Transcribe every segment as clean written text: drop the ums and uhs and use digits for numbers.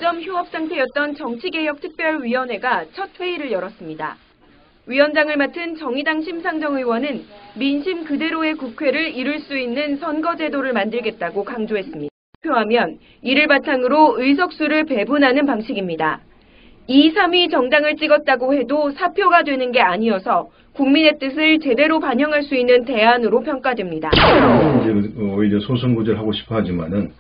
대점 휴업 상태였던 정치개혁특별위원회가 첫 회의를 열었습니다. 위원장을 맡은 정의당 심상정 의원은 민심 그대로의 국회를 이룰 수 있는 선거제도를 만들겠다고 강조했습니다. 투표하면 이를 바탕으로 의석수를 배분하는 방식입니다. 2, 3위 정당을 찍었다고 해도 사표가 되는 게 아니어서 국민의 뜻을 제대로 반영할 수 있는 대안으로 평가됩니다. 이제 오히려 소선구제를 하고 싶어 하지만은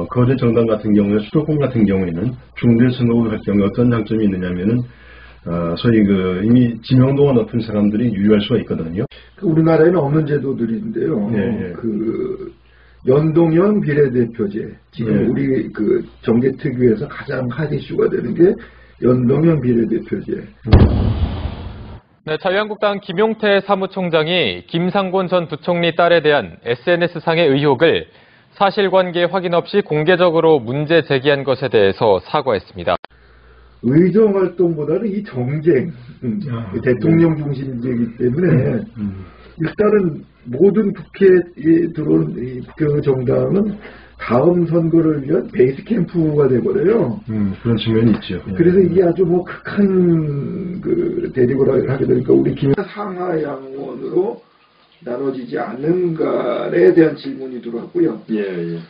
거대 정당 같은 경우에 수도권 같은 경우에는 중대 선거구 할 경우에 어떤 장점이 있느냐면은 소위 이미 지명도가 높은 사람들이 유리할 수가 있거든요. 우리나라에는 없는 제도들인데요. 예. 연동형 비례대표제. 지금 우리 정계특위에서 가장 핫 이슈가 되는 게 연동형 비례대표제. 네, 자유한국당 김용태 사무총장이 김상곤 전 부총리 딸에 대한 SNS상의 의혹을 사실관계 확인 없이 공개적으로 문제 제기한 것에 대해서 사과했습니다. 의정활동보다는 이 정쟁, 대통령 중심제이기 때문에 일단은 모든 국회에 들어온 이 국회의원 정당은 다음 선거를 위한 베이스 캠프가 돼버려요. 그런 측면이 있죠. 그래서 이게 아주 극한 대립을 하게 되니까 우리 상하 양원으로 나눠지지 않는가에 대한 질문이 들어왔고요. 예.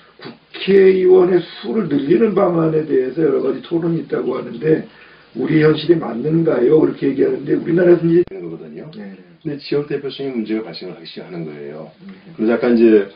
국회의원의 수를 늘리는 방안에 대해서 여러 가지 토론이 있다고 하는데 우리 현실이 맞는가요? 그렇게 얘기하는데 우리나라에서는 이제 되는 거거든요. 네. 근데 지역 대표성의 문제가 발생을 하기 시작하는 거예요. 그래서 약간 이제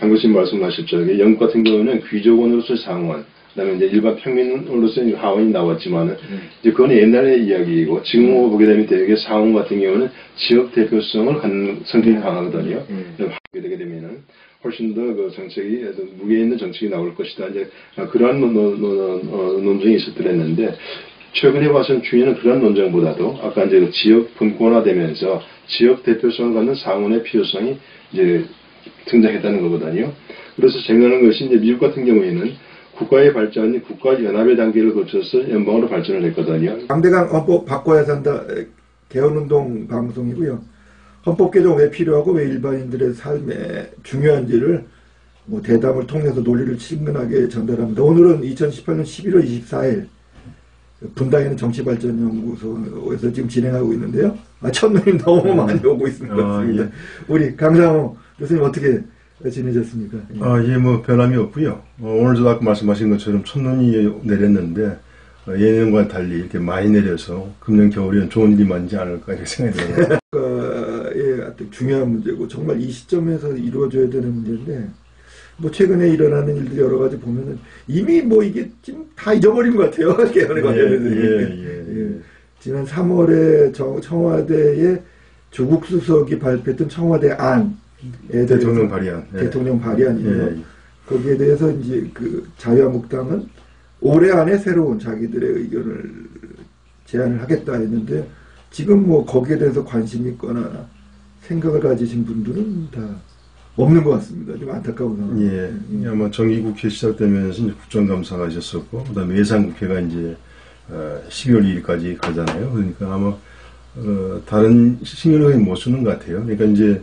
강교수님 말씀하셨죠. 영국 같은 경우는 귀족원으로서 상원, 그다음에 이제 일반 평민으로서 하원이 나왔지만은 이제 그건 옛날의 이야기이고 지금 보게 되면 되게 상원 같은 경우는 지역 대표성을 갖는 성격이 강하거든요. 하게 되게 되면은 훨씬 더 그 정책이 무게 있는 정책이 나올 것이다. 이제 그러한 논쟁이 있었더랬는데 최근에 봐서는 중요한 그런 논쟁보다도 아까 이제 지역 분권화되면서 지역 대표성을 갖는 상원의 필요성이 이제 등장했다는 거거든요. 그래서 생각하는 것이 이제 미국 같은 경우에는 국가의 발전이 국가연합의 단계를 거쳐서 연방으로 발전을 했거든요. 강대강 헌법 바꿔야 산다 개헌운동 방송이고요. 헌법 개정 왜 필요하고 왜 일반인들의 삶에 중요한지를 대담을 통해서 논리를 친근하게 전달합니다. 오늘은 2018년 11월 24일 분당에는 정치발전연구소에서 지금 진행하고 있는데요. 첫눈이 너무 많이 오고 있는 것 같습니다. 예. 우리 강상호 교수님 어떻게 지내셨습니까? 변함이 없고요. 오늘도 아까 말씀하신 것처럼 첫눈이 내렸는데 예년과 달리 이렇게 많이 내려서 금년 겨울에는 좋은 일이 많지 않을까 이렇게 생각이 들어요. 중요한 문제고 정말 이 시점에서 이루어져야 되는 문제인데 최근에 일어나는 일들 여러 가지 보면은 이미 이게 지금 다 잊어버린 것 같아요. 개헌에 관련해서. 지난 3월에 청와대의 조국 수석이 발표했던 청와대 안 대통령 발의안. 대통령 발의안이에요. 거기에 대해서 이제 자유한국당은 올해 안에 새로운 자기들의 의견을 제안을 하겠다 했는데 지금 거기에 대해서 관심이 있거나 생각을 가지신 분들은 다 없는 것 같습니다. 좀 안타까운 상황. 아마 정기국회 시작되면서 이제 국정감사가 있었었고, 그다음에 예산국회가 이제 12월 2일까지 가잖아요. 그러니까 아마 다른 신경을 못 쓰는 것 같아요. 그러니까 이제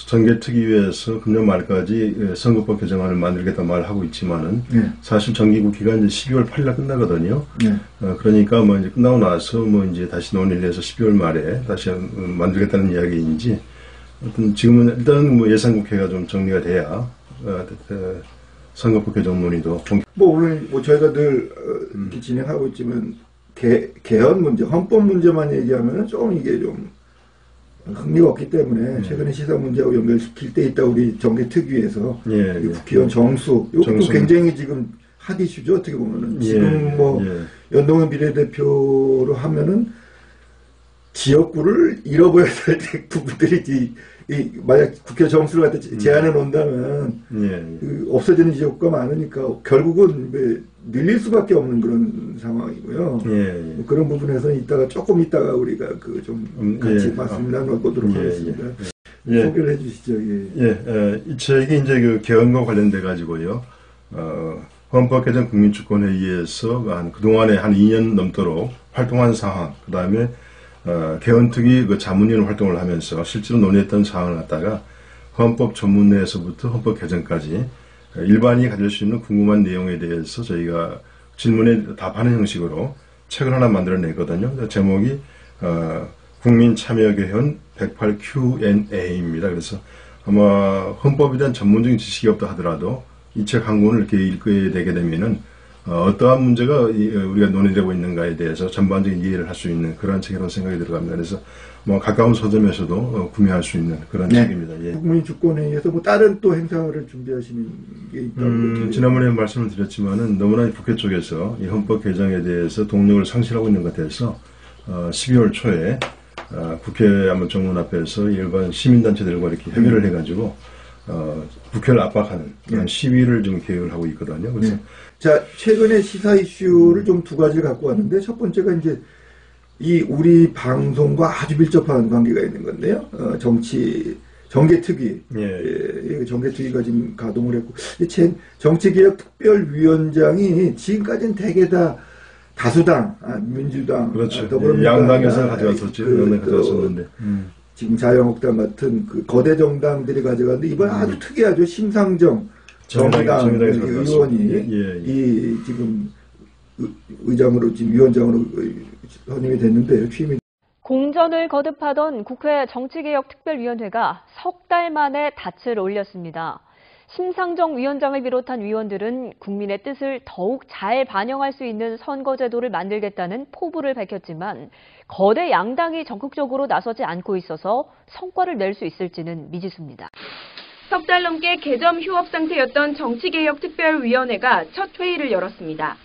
정계특위에서 금년 말까지 선거법 개정안을 만들겠다 말하고 있지만은 사실 정기국회가 이제 12월 8일날 끝나거든요. 그러니까 이제 끝나고 나서 이제 다시 논의를 해서 12월 말에 다시 만들겠다는 이야기인지. 지금은 일단 예산국회가 좀 정리가 돼야 선거법 개정 논의도 오늘 저희가 늘 이렇게 진행하고 있지만 개헌 문제, 헌법 문제만 얘기하면은 좀 이게 좀 흥미가 없기 때문에 최근에 시사 문제하고 연결시킬 때 있다 우리 정계특위에서 국회의원 정수 이것도 굉장히 지금 핫 이슈죠. 어떻게 보면은 지금 연동형 비례대표로 하면은 지역구를 잃어버려야 될 부분들이 만약 국회 정수를 갖다 제안해 놓는다면 없어지는 지역구가 많으니까 결국은 늘릴 수밖에 없는 그런 상황이고요. 그런 부분에서는 조금 이따가 우리가 좀 같이 말씀을 나눠보도록 하겠습니다. 소개를 해주시죠. 이 책이 이제 개헌과 관련돼 가지고요. 헌법 개정 국민주권회의에서 그동안에 한 2년 넘도록 활동한 사항, 그 다음에 개헌특위 자문위원 활동을 하면서 실제로 논의했던 사항을 갖다가 헌법 전문회에서부터 헌법 개정까지 일반인이 가질 수 있는 궁금한 내용에 대해서 저희가 질문에 답하는 형식으로 책을 하나 만들어냈거든요. 제목이 국민참여개헌 108Q&A입니다. 그래서 아마 헌법에 대한 전문적인 지식이 없다 하더라도 이 책 한 권을 이렇게 읽게 되게 되면은 어떠한 문제가 우리가 논의되고 있는가에 대해서 전반적인 이해를 할 수 있는 그런 책이라고 생각이 들어갑니다. 그래서 뭐 가까운 서점에서도 구매할 수 있는 그런 책입니다. 예. 국민주권회의에서 뭐 다른 또 행사를 준비하시는 게 있다고 지난번에 말씀을 드렸지만은 너무나 국회 쪽에서 이 헌법 개정에 대해서 동력을 상실하고 있는 것 같아서 12월 초에 국회 아마 정문 앞에서 일반 시민단체들과 이렇게 협의를 해가지고 국회를 압박하는 그런 시위를 좀 계획을 하고 있거든요. 그래서 자, 최근에 시사 이슈를 좀 두 가지를 갖고 왔는데 첫 번째가 이제 이 우리 방송과 아주 밀접한 관계가 있는 건데요. 정개특위. 예, 정개특위가 지금 가동을 했고 정치개혁특별위원장이 지금까지는 대개 다 다수당, 민주당, 그렇죠. 더불어민주당, 양당에서 가져왔었죠. 양당 가져왔었는데. 지금 자유한국당 같은 그 거대 정당들이 가져갔는데 이번 아주 특이하죠. 심상정 정의당 의원이 이 지금 의장으로 지금 위원장으로 선임이 됐는데요. 취임이. 공전을 거듭하던 국회 정치개혁특별위원회가 석 달 만에 닻을 올렸습니다. 심상정 위원장을 비롯한 위원들은 국민의 뜻을 더욱 잘 반영할 수 있는 선거제도를 만들겠다는 포부를 밝혔지만 거대 양당이 적극적으로 나서지 않고 있어서 성과를 낼 수 있을지는 미지수입니다. 석 달 넘게 개점 휴업 상태였던 정치개혁특별위원회가 첫 회의를 열었습니다.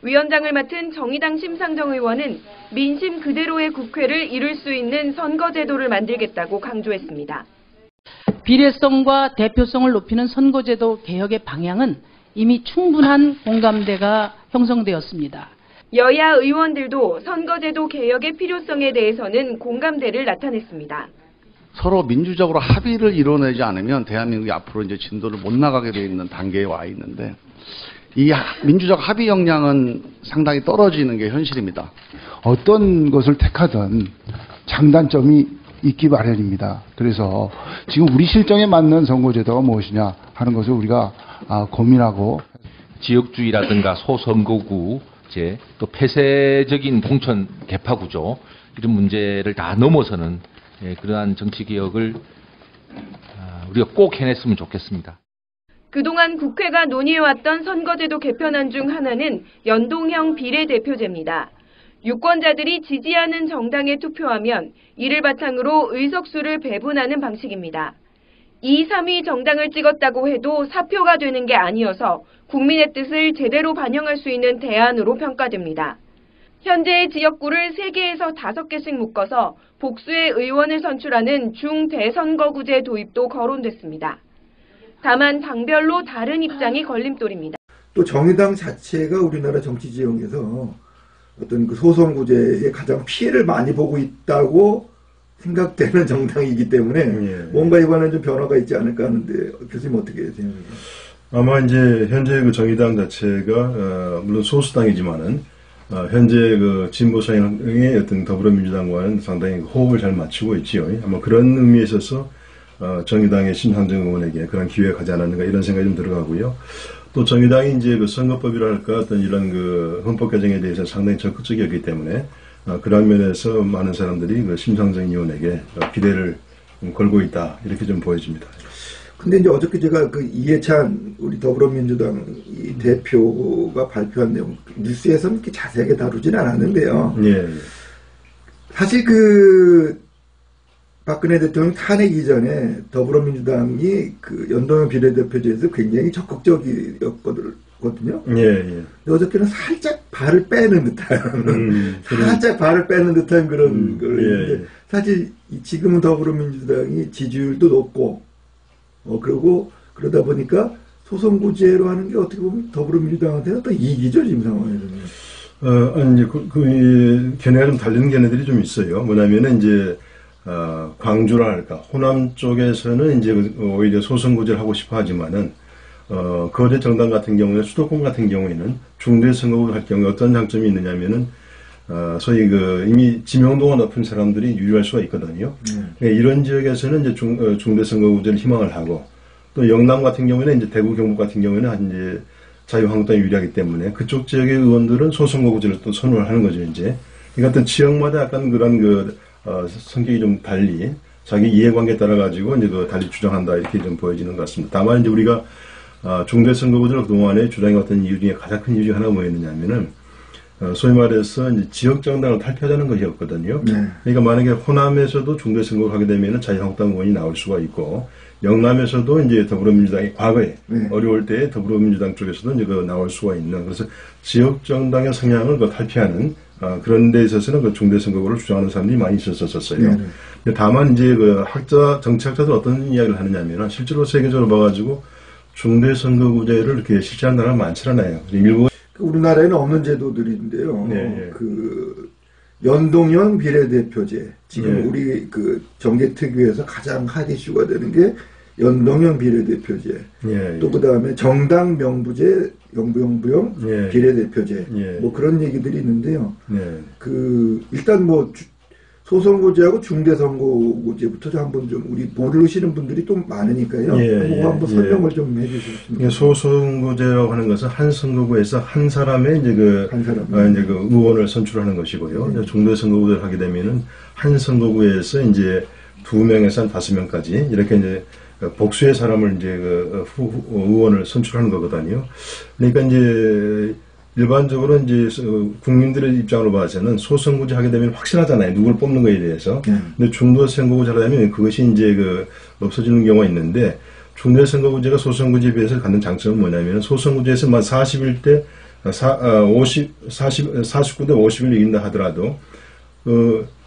위원장을 맡은 정의당 심상정 의원은 민심 그대로의 국회를 이룰 수 있는 선거제도를 만들겠다고 강조했습니다. 비례성과 대표성을 높이는 선거제도 개혁의 방향은 이미 충분한 공감대가 형성되었습니다. 여야 의원들도 선거제도 개혁의 필요성에 대해서는 공감대를 나타냈습니다. 서로 민주적으로 합의를 이뤄내지 않으면 대한민국이 앞으로 이제 진도를 못 나가게 되어 있는 단계에 와 있는데 이 민주적 합의 역량은 상당히 떨어지는 게 현실입니다. 어떤 것을 택하든 장단점이 있기 마련입니다. 그래서 지금 우리 실정에 맞는 선거제도가 무엇이냐 하는 것을 우리가 고민하고 지역주의라든가 소선거구제 또 폐쇄적인 공천 개파구조 이런 문제를 다 넘어서는 그러한 정치개혁을 우리가 꼭 해냈으면 좋겠습니다. 그동안 국회가 논의해왔던 선거제도 개편안 중 하나는 연동형 비례대표제입니다. 유권자들이 지지하는 정당에 투표하면 이를 바탕으로 의석수를 배분하는 방식입니다. 2, 3위 정당을 찍었다고 해도 사표가 되는 게 아니어서 국민의 뜻을 제대로 반영할 수 있는 대안으로 평가됩니다. 현재의 지역구를 3개에서 5개씩 묶어서 복수의 의원을 선출하는 중대선거구제 도입도 거론됐습니다. 다만 당별로 다른 입장이 걸림돌입니다. 또 정의당 자체가 우리나라 정치 지형에서 어떤 그 소선구제에 가장 피해를 많이 보고 있다고 생각되는 정당이기 때문에 뭔가 이번엔 좀 변화가 있지 않을까 하는데 교수님 어떻게 생각하세요? 아마 이제 현재 그 정의당 자체가 물론 소수당이지만은 현재 그 진보성향의 어떤 더불어민주당과는 상당히 호흡을 잘 맞추고 있지요. 아마 그런 의미에 있어서 정의당의 심상정 의원에게 그런 기회가 가지 않았는가 이런 생각이 좀 들어가고요. 또 정의당이 이제 그 선거법이랄까 어떤 이런 그 헌법 개정에 대해서 상당히 적극적이었기 때문에 그런 면에서 많은 사람들이 그 심상정 의원에게 기대를 걸고 있다 이렇게 좀 보여집니다. 근데 이제 어저께 제가 그 이해찬 우리 더불어민주당 이 대표가 발표한 내용 뉴스에서는 이렇게 자세하게 다루지는 않았는데요. 예. 사실 그 박근혜 대통령 탄핵 이전에 더불어민주당이 그 연동형 비례대표제에서 굉장히 적극적이었거든요. 예. 어저께는 살짝 발을 빼는 듯한, 그런 걸 했는데, 사실 지금은 더불어민주당이 지지율도 높고, 그리고 그러다 보니까 소선구제로 하는 게 어떻게 보면 더불어민주당한테는 또 이익이죠, 지금 상황에서는. 아니, 견해가 좀 다른 견해들이 좀 있어요. 뭐냐면은 이제, 광주랄까, 호남 쪽에서는 이제 오히려 소선구제를 하고 싶어 하지만은, 거대 정당 같은 경우에, 수도권 같은 경우에는 중대 선거구 할 경우에 어떤 장점이 있느냐면은, 소위 이미 지명도가 높은 사람들이 유리할 수가 있거든요. 이런 지역에서는 이제 중대 선거구제를 희망을 하고, 또 영남 같은 경우에는 이제 대구 경북 같은 경우에는 이제 자유한국당이 유리하기 때문에 그쪽 지역의 의원들은 소선거구제를 또 선호를 하는 거죠, 이제. 그러니까 어떤 지역마다 약간 그런 성격이 좀 달리 자기 이해관계에 따라 가지고 이제 달리 주장한다 이렇게 좀 보여지는 것 같습니다. 다만 이제 우리가 중대선거구제를 그동안에 주장해왔던 이유 중에 가장 큰 이유 중에 하나가 뭐였느냐면은 소위 말해서 이제 지역 정당을 탈피하자는 것이었거든요. 네. 그러니까 만약에 호남에서도 중대선거를 하게 되면은 자유한국당 의원이 나올 수가 있고 영남에서도 이제 더불어민주당이 과거에 네. 어려울 때 더불어민주당 쪽에서도 이제 나올 수가 있는 그래서 지역 정당의 성향을 탈피하는 그런 데 있어서는 중대선거구를 주장하는 사람들이 많이 있었었어요. 네. 다만 이제 정치학자들 어떤 이야기를 하느냐면은 실제로 세계적으로 봐가지고 중대선거구제를 이렇게 실시하는 나라가 많지 않아요. 일부 우리나라에는 없는 제도들인데요. 네. 연동형 비례대표제. 지금 네. 우리 정계특위에서 가장 핫 이슈가 되는 게 연동형 비례대표제. 예, 또 그다음에 정당 명부제, 영부형 예. 비례대표제. 예. 뭐 그런 얘기들이 있는데요. 네. 일단 소선거제하고 중대선거구제부터 한번 좀 우리 모르시는 분들이 또 많으니까요. 한번 설명을 좀 해주시겠습니까? 소선거제라고 하는 것은 한 선거구에서 한 사람의 이제 의원을 선출하는 것이고요. 중대선거구제를 하게 되면은 한 선거구에서 이제 2명에서 한 5명까지 이렇게 이제 복수의 사람을 이제 의원을 선출하는 거거든요. 그러니까 이제 일반적으로 이제 국민들의 입장으로 봐서는 소선거구제 하게 되면 확실하잖아요. 누구를 뽑는 거에 대해서. 근데 중도선거구제 하게 되면 그것이 이제 없어지는 경우가 있는데 중대선거구제가 소선거구제에 비해서 갖는 장점은 뭐냐면 소선거구제에서 41대 49대 50을 이긴다 하더라도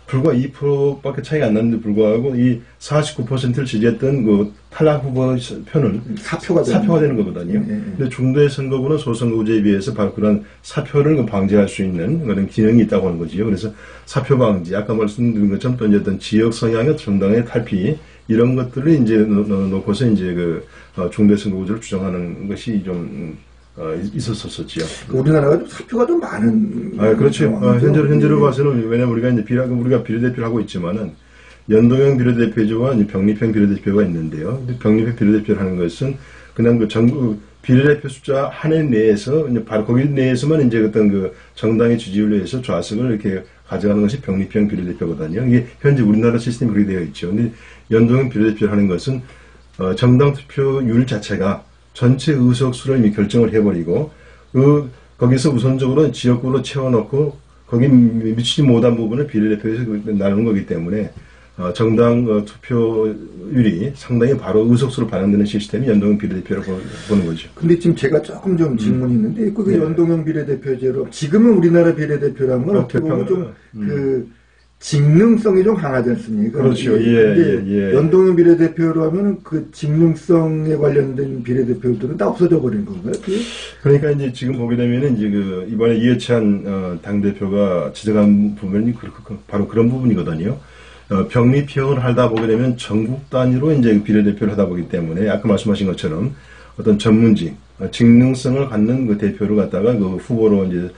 불과 2%밖에 차이가 안 났는데 불구하고 이 49%를 지지했던 탈락 후보 표는 사표가 되는 거거든요. 근데 중도의 선거구는 소선거구제에 비해서 바로 그런 사표를 방지할 수 있는 그런 기능이 있다고 하는 거죠. 그래서 사표 방지, 아까 말씀드린 것처럼 또 이제 어떤 지역 성향의 정당의 탈피 이런 것들을 이제 놓고서 이제 중대 선거구제를 주장하는 것이 좀 있었었지요. 우리나라가 좀 사표가 좀 많은. 그렇죠. 현재로 봐서는 왜냐면 우리가 이제 비례대표를 하고 있지만은 연동형 비례대표제와 병립형 비례대표가 있는데요. 병립형 비례대표를 하는 것은 그냥 전국 비례대표 숫자 한 해 내에서 이제 바로 거기 내에서만 이제 어떤 정당의 지지율에 의해서 좌석을 이렇게 가져가는 것이 병립형 비례대표거든요. 이게 현재 우리나라 시스템이 그렇게 되어 있죠. 근데 연동형 비례대표를 하는 것은 정당 투표율 자체가 전체 의석수를 이미 결정을 해버리고 거기서 우선적으로 지역구로 채워넣고 거기 미치지 못한 부분을 비례대표에서 나누는 거기 때문에 정당 투표율이 상당히 바로 의석수로 반영되는 시스템이 연동형 비례대표라고 보는 거죠. 근데 지금 제가 조금 좀 질문이 있는데 그 연동형 비례대표제로 지금은 우리나라 비례대표라는 건 어떻게 보면 좀 직능성이 좀 강하지 않습니까? 그렇죠. 예. 연동형 비례대표로 하면은 직능성에 관련된 비례대표들은 다 없어져 버린 건가요? 그러니까 이제 지금 보게 되면은 이제 이번에 이해찬 당대표가 지적한 부분이 바로 그런 부분이거든요. 병립형을 하다 보게 되면 전국 단위로 이제 비례대표를 하다 보기 때문에 아까 말씀하신 것처럼 어떤 전문직, 직능성을 갖는 대표를 갖다가 후보로 이제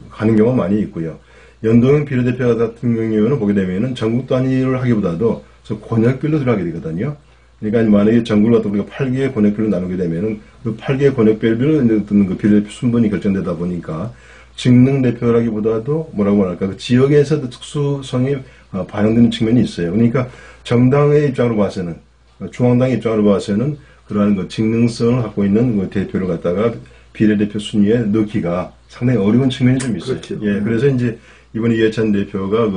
가는 경우가 많이 있고요. 연동형 비례대표 같은 경우에는 보게 되면은 전국 단위를 하기보다도 권역별로 들어가게 되거든요. 그러니까 만약에 전국을 갖다 우리가 8개의 권역별로 나누게 되면은 그 8개의 권역별로 어떤 비례대표 순번이 결정되다 보니까 직능 대표라기보다도 뭐라고 할까 지역에서도 특수성이 반영되는 측면이 있어요. 그러니까 정당의 입장으로 봐서는 중앙당의 입장으로 봐서는 그러한 직능성을 갖고 있는 대표를 갖다가 비례대표 순위에 넣기가 상당히 어려운 측면이 좀 있어요. 그렇죠. 예, 그래서 이제 이번에 이해찬 대표가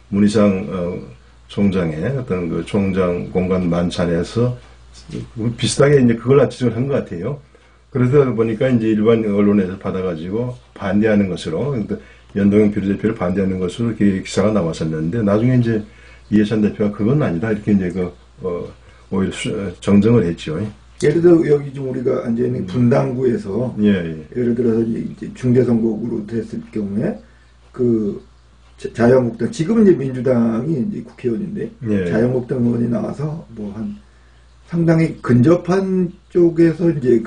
문희상 총장의 어떤 총장 공간 만찬에서 비슷하게 이제 그걸 지적을 한 것 같아요. 그러다 보니까 이제 일반 언론에서 받아가지고 반대하는 것으로 연동형 비례대표를 반대하는 것으로 이렇게 기사가 나왔었는데 나중에 이제 이해찬 대표가 그건 아니다 이렇게 이제 오히려 정정을 했죠. 예를 들어 여기 좀 우리가 앉아 있는 분당구에서 예를 들어서 이제 중대선거구로 됐을 경우에 자유한국당 지금은 이제 민주당이 이제 국회의원인데 자유한국당 의원이 나와서 한 상당히 근접한 쪽에서 이제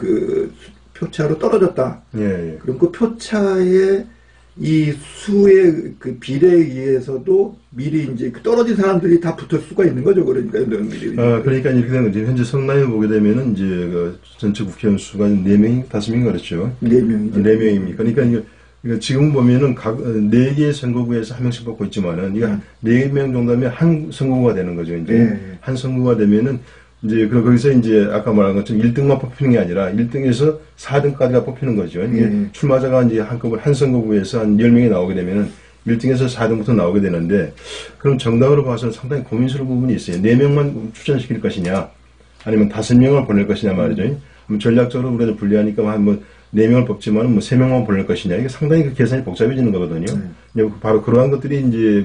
표차로 떨어졌다. 그럼 그 표차에 이 수의 그 비례에 의해서도 미리 이제 그 떨어진 사람들이 다 붙을 수가 있는 거죠. 그러니까 연동미리. 그러니까 이렇게 되는 거죠. 현재 성남에 보게 되면은 이제 그 전체 국회의원 수가 4명, 5명 그렇죠. 4명이죠. 4명입니까? 그러니까 지금 보면은 각 4개의 선거구에서 1명씩 뽑고 있지만은 이거 4명 정도면 한 선거구가 되는 거죠. 이제 한 선거구가 되면은 이제 거기서 이제 아까 말한 것처럼 1등만 뽑히는 게 아니라 1등에서 4등까지가 뽑히는 거죠. 이게 출마자가 이제 한꺼번에 한 선거구에서 한 10명이 나오게 되면은 1등에서 4등부터 나오게 되는데, 그럼 정당으로 봐서는 상당히 고민스러운 부분이 있어요. 4명만 추천시킬 것이냐, 아니면 5명을 보낼 것이냐 말이죠. 전략적으로 우리가 분리하니까 한 4명을 뽑지만 3명만 보낼 것이냐, 이게 상당히 그 계산이 복잡해지는 거거든요. 바로 그러한 것들이 이제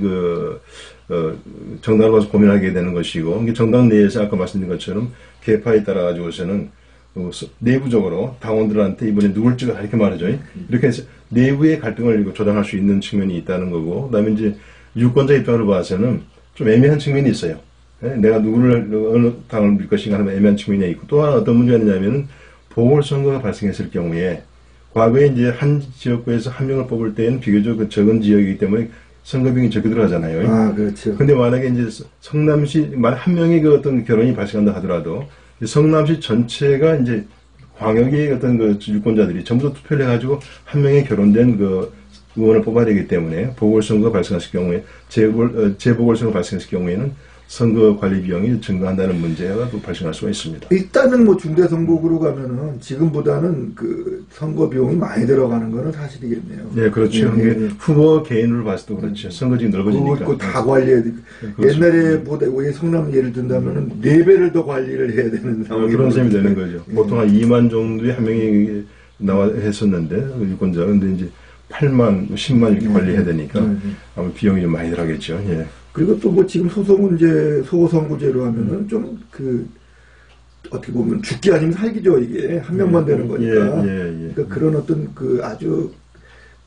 정당으로 봐서 고민하게 되는 것이고, 이게 정당 내에서 아까 말씀드린 것처럼 계파에 따라 가지고서는 내부적으로 당원들한테 이번에 누굴 찍어라 이렇게 말하죠. 이렇게 해서 내부의 갈등을 조장할 수 있는 측면이 있다는 거고, 그다음에 이제 유권자 입장으로 봐서는 좀 애매한 측면이 있어요. 내가 누구를 어느 당을 밀 것인가 하는 애매한 측면이 있고, 또 하나 어떤 문제가 있냐면은 보궐선거가 발생했을 경우에 과거에 이제 한 지역구에서 한 명을 뽑을 때에는 비교적 적은 지역이기 때문에 선거비용이 적게 들어가잖아요. 아, 그렇죠. 근데 만약에 이제 성남시, 만약 한 명의 그 어떤 결혼이 발생한다 하더라도 성남시 전체가 이제 광역의 어떤 그 유권자들이 전부 다 투표를 해가지고 한 명의 결혼된 그 의원을 뽑아야 되기 때문에 보궐선거가 발생했을 경우에, 재보궐선거가 발생했을 경우에는 선거 관리 비용이 증가한다는 문제가 또 발생할 수가 있습니다. 일단은 중대선거구로 가면은 지금보다는 그 선거 비용이 많이 들어가는 거는 사실이겠네요. 네, 그렇죠. 후보 개인으로 봤을 때 그렇죠. 선거지가 넓어지니까. 그거 다 관리해야 돼. 옛날에 보다 우리 성남 예를 든다면은 4배를 더 관리를 해야 되는 상황이 그런 셈이 되는 거죠. 보통 한 2만 정도의 한 명이 나와 했었는데 유권자, 근데 이제 8만, 10만 이렇게 관리해야 되니까 아마 비용이 좀 많이 들어가겠죠. 예. 그리고 또 지금 소선구제로 하면은 좀 어떻게 보면 죽기 아니면 살기죠. 이게 한 명만 되는 거니까. 그러니까 그런 어떤 아주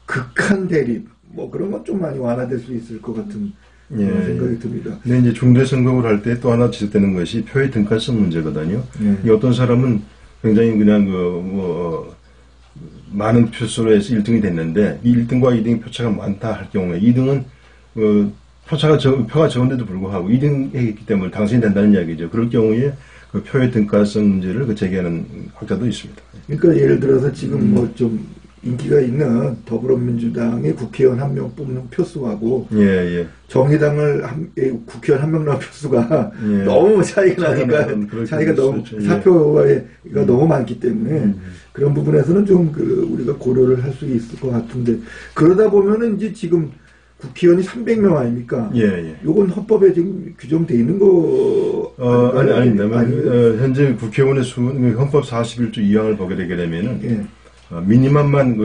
극한 대립 그런 건 좀 많이 완화될 수 있을 것 같은 그런 생각이 듭니다. 근데 이제 중대선거를 할 때 또 하나 지적되는 것이 표의 등가성 문제거든요. 이 어떤 사람은 굉장히 그냥 많은 표수로 해서 1등이 됐는데 이 1등과 2등의 표차가 많다 할 경우에 2등은 표가 적은데도 불구하고 2등 했기 때문에 당선이 된다는 이야기죠. 그럴 경우에 그 표의 등가성 문제를 제기하는 학자도 있습니다. 그러니까 예를 들어서 지금 좀 인기가 있는 더불어민주당의 국회의원 1명 뽑는 표수하고 정의당을 국회의원 1명 나온 표수가 너무 차이가 나니까 차이가 너무 사표가 너무 많기 때문에 그런 부분에서는 좀 우리가 고려를 할 수 있을 것 같은데, 그러다 보면은 이제 지금 국회의원이 300명 아닙니까? 요건 헌법에 지금 규정돼 있는 거 아닙니다. 현재 국회의원의 수는 헌법 41조 2항을 보게 되게 되면은 미니멈만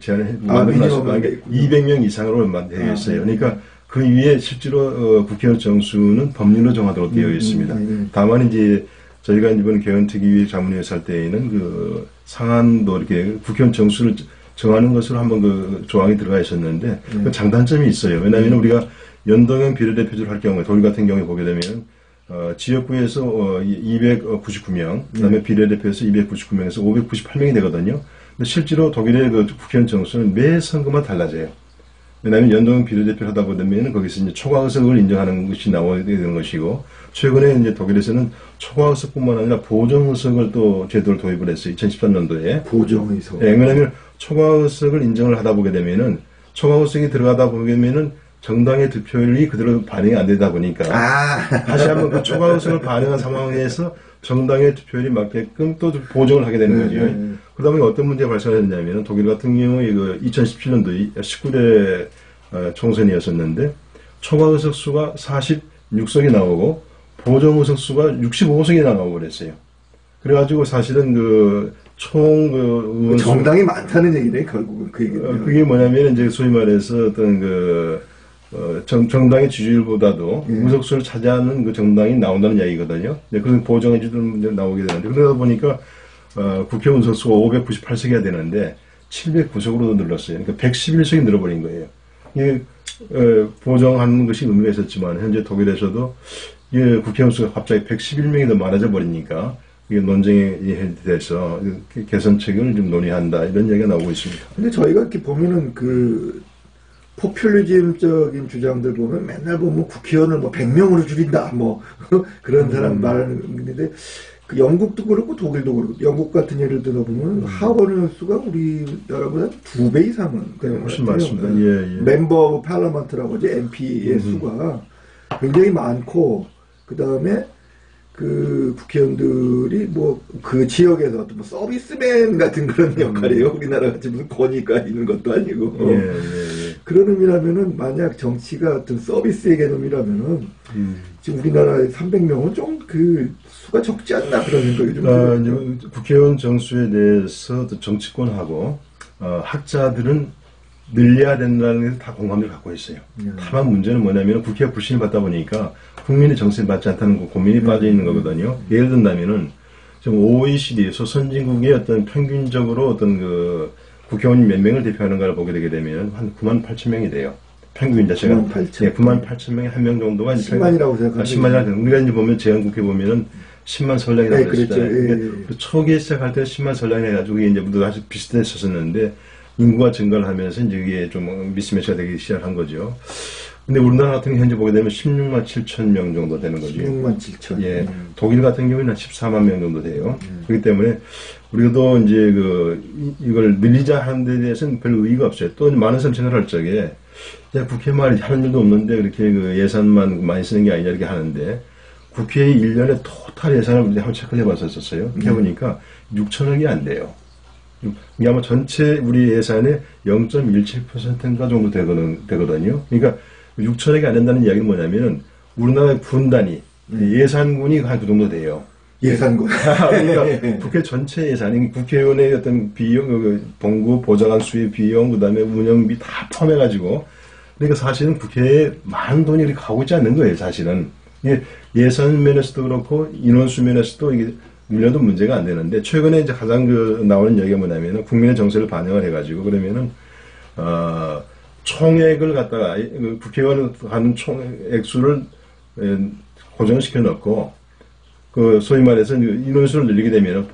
제한해 200명 이상으로만 되어 있어요. 그러니까 그 위에 실제로 국회의원 정수는 법률로 정하도록 되어 있습니다. 다만 이제 저희가 이번 개헌특위 자문위에서 할 때에는 상한도 이렇게 국회의원 정수를 정하는 것으로 한번 조항이 들어가 있었는데 장단점이 있어요. 왜냐하면 우리가 연동형 비례대표제를 할 경우에 독일 같은 경우에 보게 되면 지역구에서 299명, 그다음에 비례대표에서 299명에서 598명이 되거든요. 근데 실제로 독일의 국회의원 정수는 매 선거만 달라져요. 왜냐하면 연동형 비례대표를 하다 보면 거기서 이제 초과의석을 인정하는 것이 나와야 되는 것이고, 최근에 이제 독일에서는 초과의석뿐만 아니라 보정의석을 또 제도를 도입을 했어요. 2013년도에. 보정의석. 왜냐하면 초과의석을 인정을 하다 보게 되면은 초과의석이 들어가다 보면은 정당의 득표율이 그대로 반영이 안 되다 보니까 다시 한번 그 초과의석을 반영한 상황에서 정당의 투표율이 맞게끔 또 보정을 하게 되는 거죠. 그러다 보니 어떤 문제가 발생했냐면 독일 같은 경우에 2017년도 19대 총선이었었는데 초과의석 수가 46석이 나오고 보정의석 수가 65석이 나오고 그랬어요. 그래가지고 사실은 총 정당이 많다는 얘기네, 결국은 그 얘기는. 그게 뭐냐면 이제 소위 말해서 어떤 정당의 지지율보다도 의석수를 차지하는 정당이 나온다는 이야기거든요. 그래서 보정해주는 문제가 나오게 되는데, 그러다 보니까 국회의원 의석수가 598석이어야 되는데 709석으로 늘었어요. 그러니까 111석이 늘어버린 거예요. 이게 보정하는 것이 의미가 있었지만 현재 독일에서도 국회의원 수가 갑자기 111명이 더 많아져 버리니까 이게 논쟁이 돼서 개선책을 좀 논의한다, 이런 얘기가 나오고 있습니다. 근데 저희가 이렇게 보면은 포퓰리즘적인 주장들 보면 맨날 보면 국회의원을 뭐 100명으로 줄인다 뭐 그런 사람 말하는 건데 그 영국도 그렇고 독일도 그렇고 영국 같은 예를 들어보면 하원 수가 우리나라보다 2배 이상은 되는 훨씬 것 같아요. 많습니다. 예, 예. 멤버 오브 팔러먼트라고 하죠. MP의 수가 굉장히 많고 그 다음에 그 국회의원들이 뭐 그 지역에서 뭐 서비스맨 같은 그런 역할이에요. 우리나라 같이 무슨 권위가 있는 것도 아니고. 예, 예, 예. 그런 의미라면은 만약 정치가 어떤 서비스의 개념이라면은 지금 우리나라의 300명은 좀 그 수가 적지 않나 그런 생각이 좀 들어요. 이제 국회의원 정수에 대해서 정치권하고 학자들은 늘려야 된다는 게 다 공감대를 갖고 있어요. 다만 문제는 뭐냐면 국회가 불신을 받다 보니까 국민의 정세에 맞지 않다는 고민이 빠져 있는 거거든요. 예를 든다면은 지금 OECD에서 선진국의 어떤 평균적으로 어떤 그 국회의원 몇 명을 대표하는가를 보게 되게 되면 한 9만 8천 명이 돼요. 평균 자체가 9만 8천. 예, 9만 8천 명에 한 명 정도가 10만이라고 생각하면 10만이라고 우리가 이제 보면 제한국회 보면은 10만 설량이라고 네, 그랬잖아요. 그렇죠. 예, 그러니까 그 초기에 시작할 때 10만 설량 해가지고 이제 모두 아주 비슷했었는데 인구가 증가를 하면서 이제 이게 좀 미스매치가 되기 시작한 거죠. 근데 우리나라 같은 경우 현재 보게 되면 16만 7천 명 정도 되는 거죠. 16만 7천. 예. 독일 같은 경우에는 한 14만 명 정도 돼요. 그렇기 때문에 우리도 이제 이걸 늘리자 하는 데 대해서는 별 의의가 없어요. 또 많은 사람 생각할 적에 야, 국회 말이 하는 일도 없는데 그렇게 그 예산만 많이 쓰는 게 아니냐 이렇게 하는데 국회의 1년에 토탈 예산을 우리가 한번 체크를 해봤었어요. 해보니까 6천억이 안 돼요. 이게 아마 전체 우리 예산의 0.17%인가 정도 되거든요. 그러니까 6천억이 안 된다는 이야기는 뭐냐면 우리나라의 군 단위 예산군이 한 그 정도 돼요. 예산군. 그러니까 국회 전체 예산이 국회의원의 어떤 비용, 봉급 보좌관 수입 비용, 그다음에 운영비 다 포함해가지고 그러니까 사실은 국회에 많은 돈이 이렇게 가고 있지 않는 거예요. 사실은 이게 예산 면에서도 그렇고 인원수 면에서도 이게 밀려도 문제가 안 되는데 최근에 이제 가장 나오는 얘기가 뭐냐면은 국민의 정서를 반영을 해가지고 그러면은 총액을 갖다가 국회의원 하는 총액수를 고정시켜 놓고 그 소위 말해서 인원수를 늘리게 되면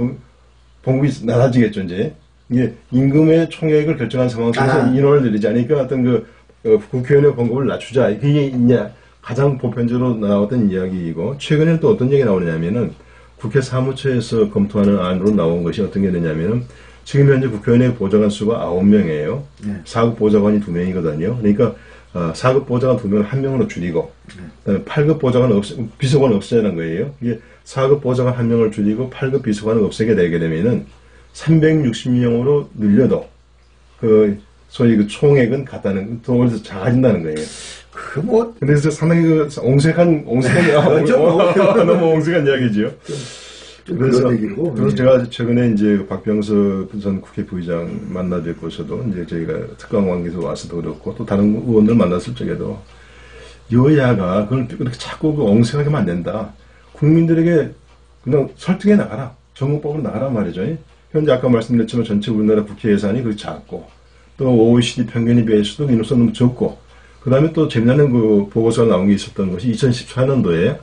봉급이 낮아지겠죠. 이제 이게 임금의 총액을 결정한 상황 속에서 인원을 늘리지 않으니까 어떤 국회의원의 봉급을 낮추자 이게 이제 가장 보편적으로 나왔던 이야기이고 최근에 또 어떤 얘기가 나오냐면은 국회 사무처에서 검토하는 안으로 나온 것이 어떤 게 되냐면은 지금 현재 국회의원의 보좌관 수가 9명이에요. 4급 보좌관이 2명이거든요. 그러니까 4급 보좌관 2명을 1명으로 줄이고 8급 보좌관 비서관 없애자는 거예요. 이게 4급 보좌관 1명을 줄이고 8급 비서관을 없애게 되게 되면은 360명으로 늘려도 소위 그 총액은 같다는 돈에서 작아진다는 거예요. 그래서 상당히 옹색한 너무 옹색한 이야기죠. 그래서 제가 최근에 이제 박병석 전 국회 부의장 만나 뵙고서도 이제 저희가 특강 관계에서 와서도 그렇고 또 다른 의원들 만났을 적에도 여야가 그걸 그렇게 자꾸 옹색하게 하면 안 된다. 국민들에게 그냥 설득해 나가라. 정부법으로 나가라 말이죠. 현재 아까 말씀드렸지만 전체 우리나라 국회 예산이 그렇게 작고 또 OECD 평균에 비해서도 인원수가 너무 적고 그 다음에 또 재미나는 그 보고서가 나온 게 있었던 것이 2014년도에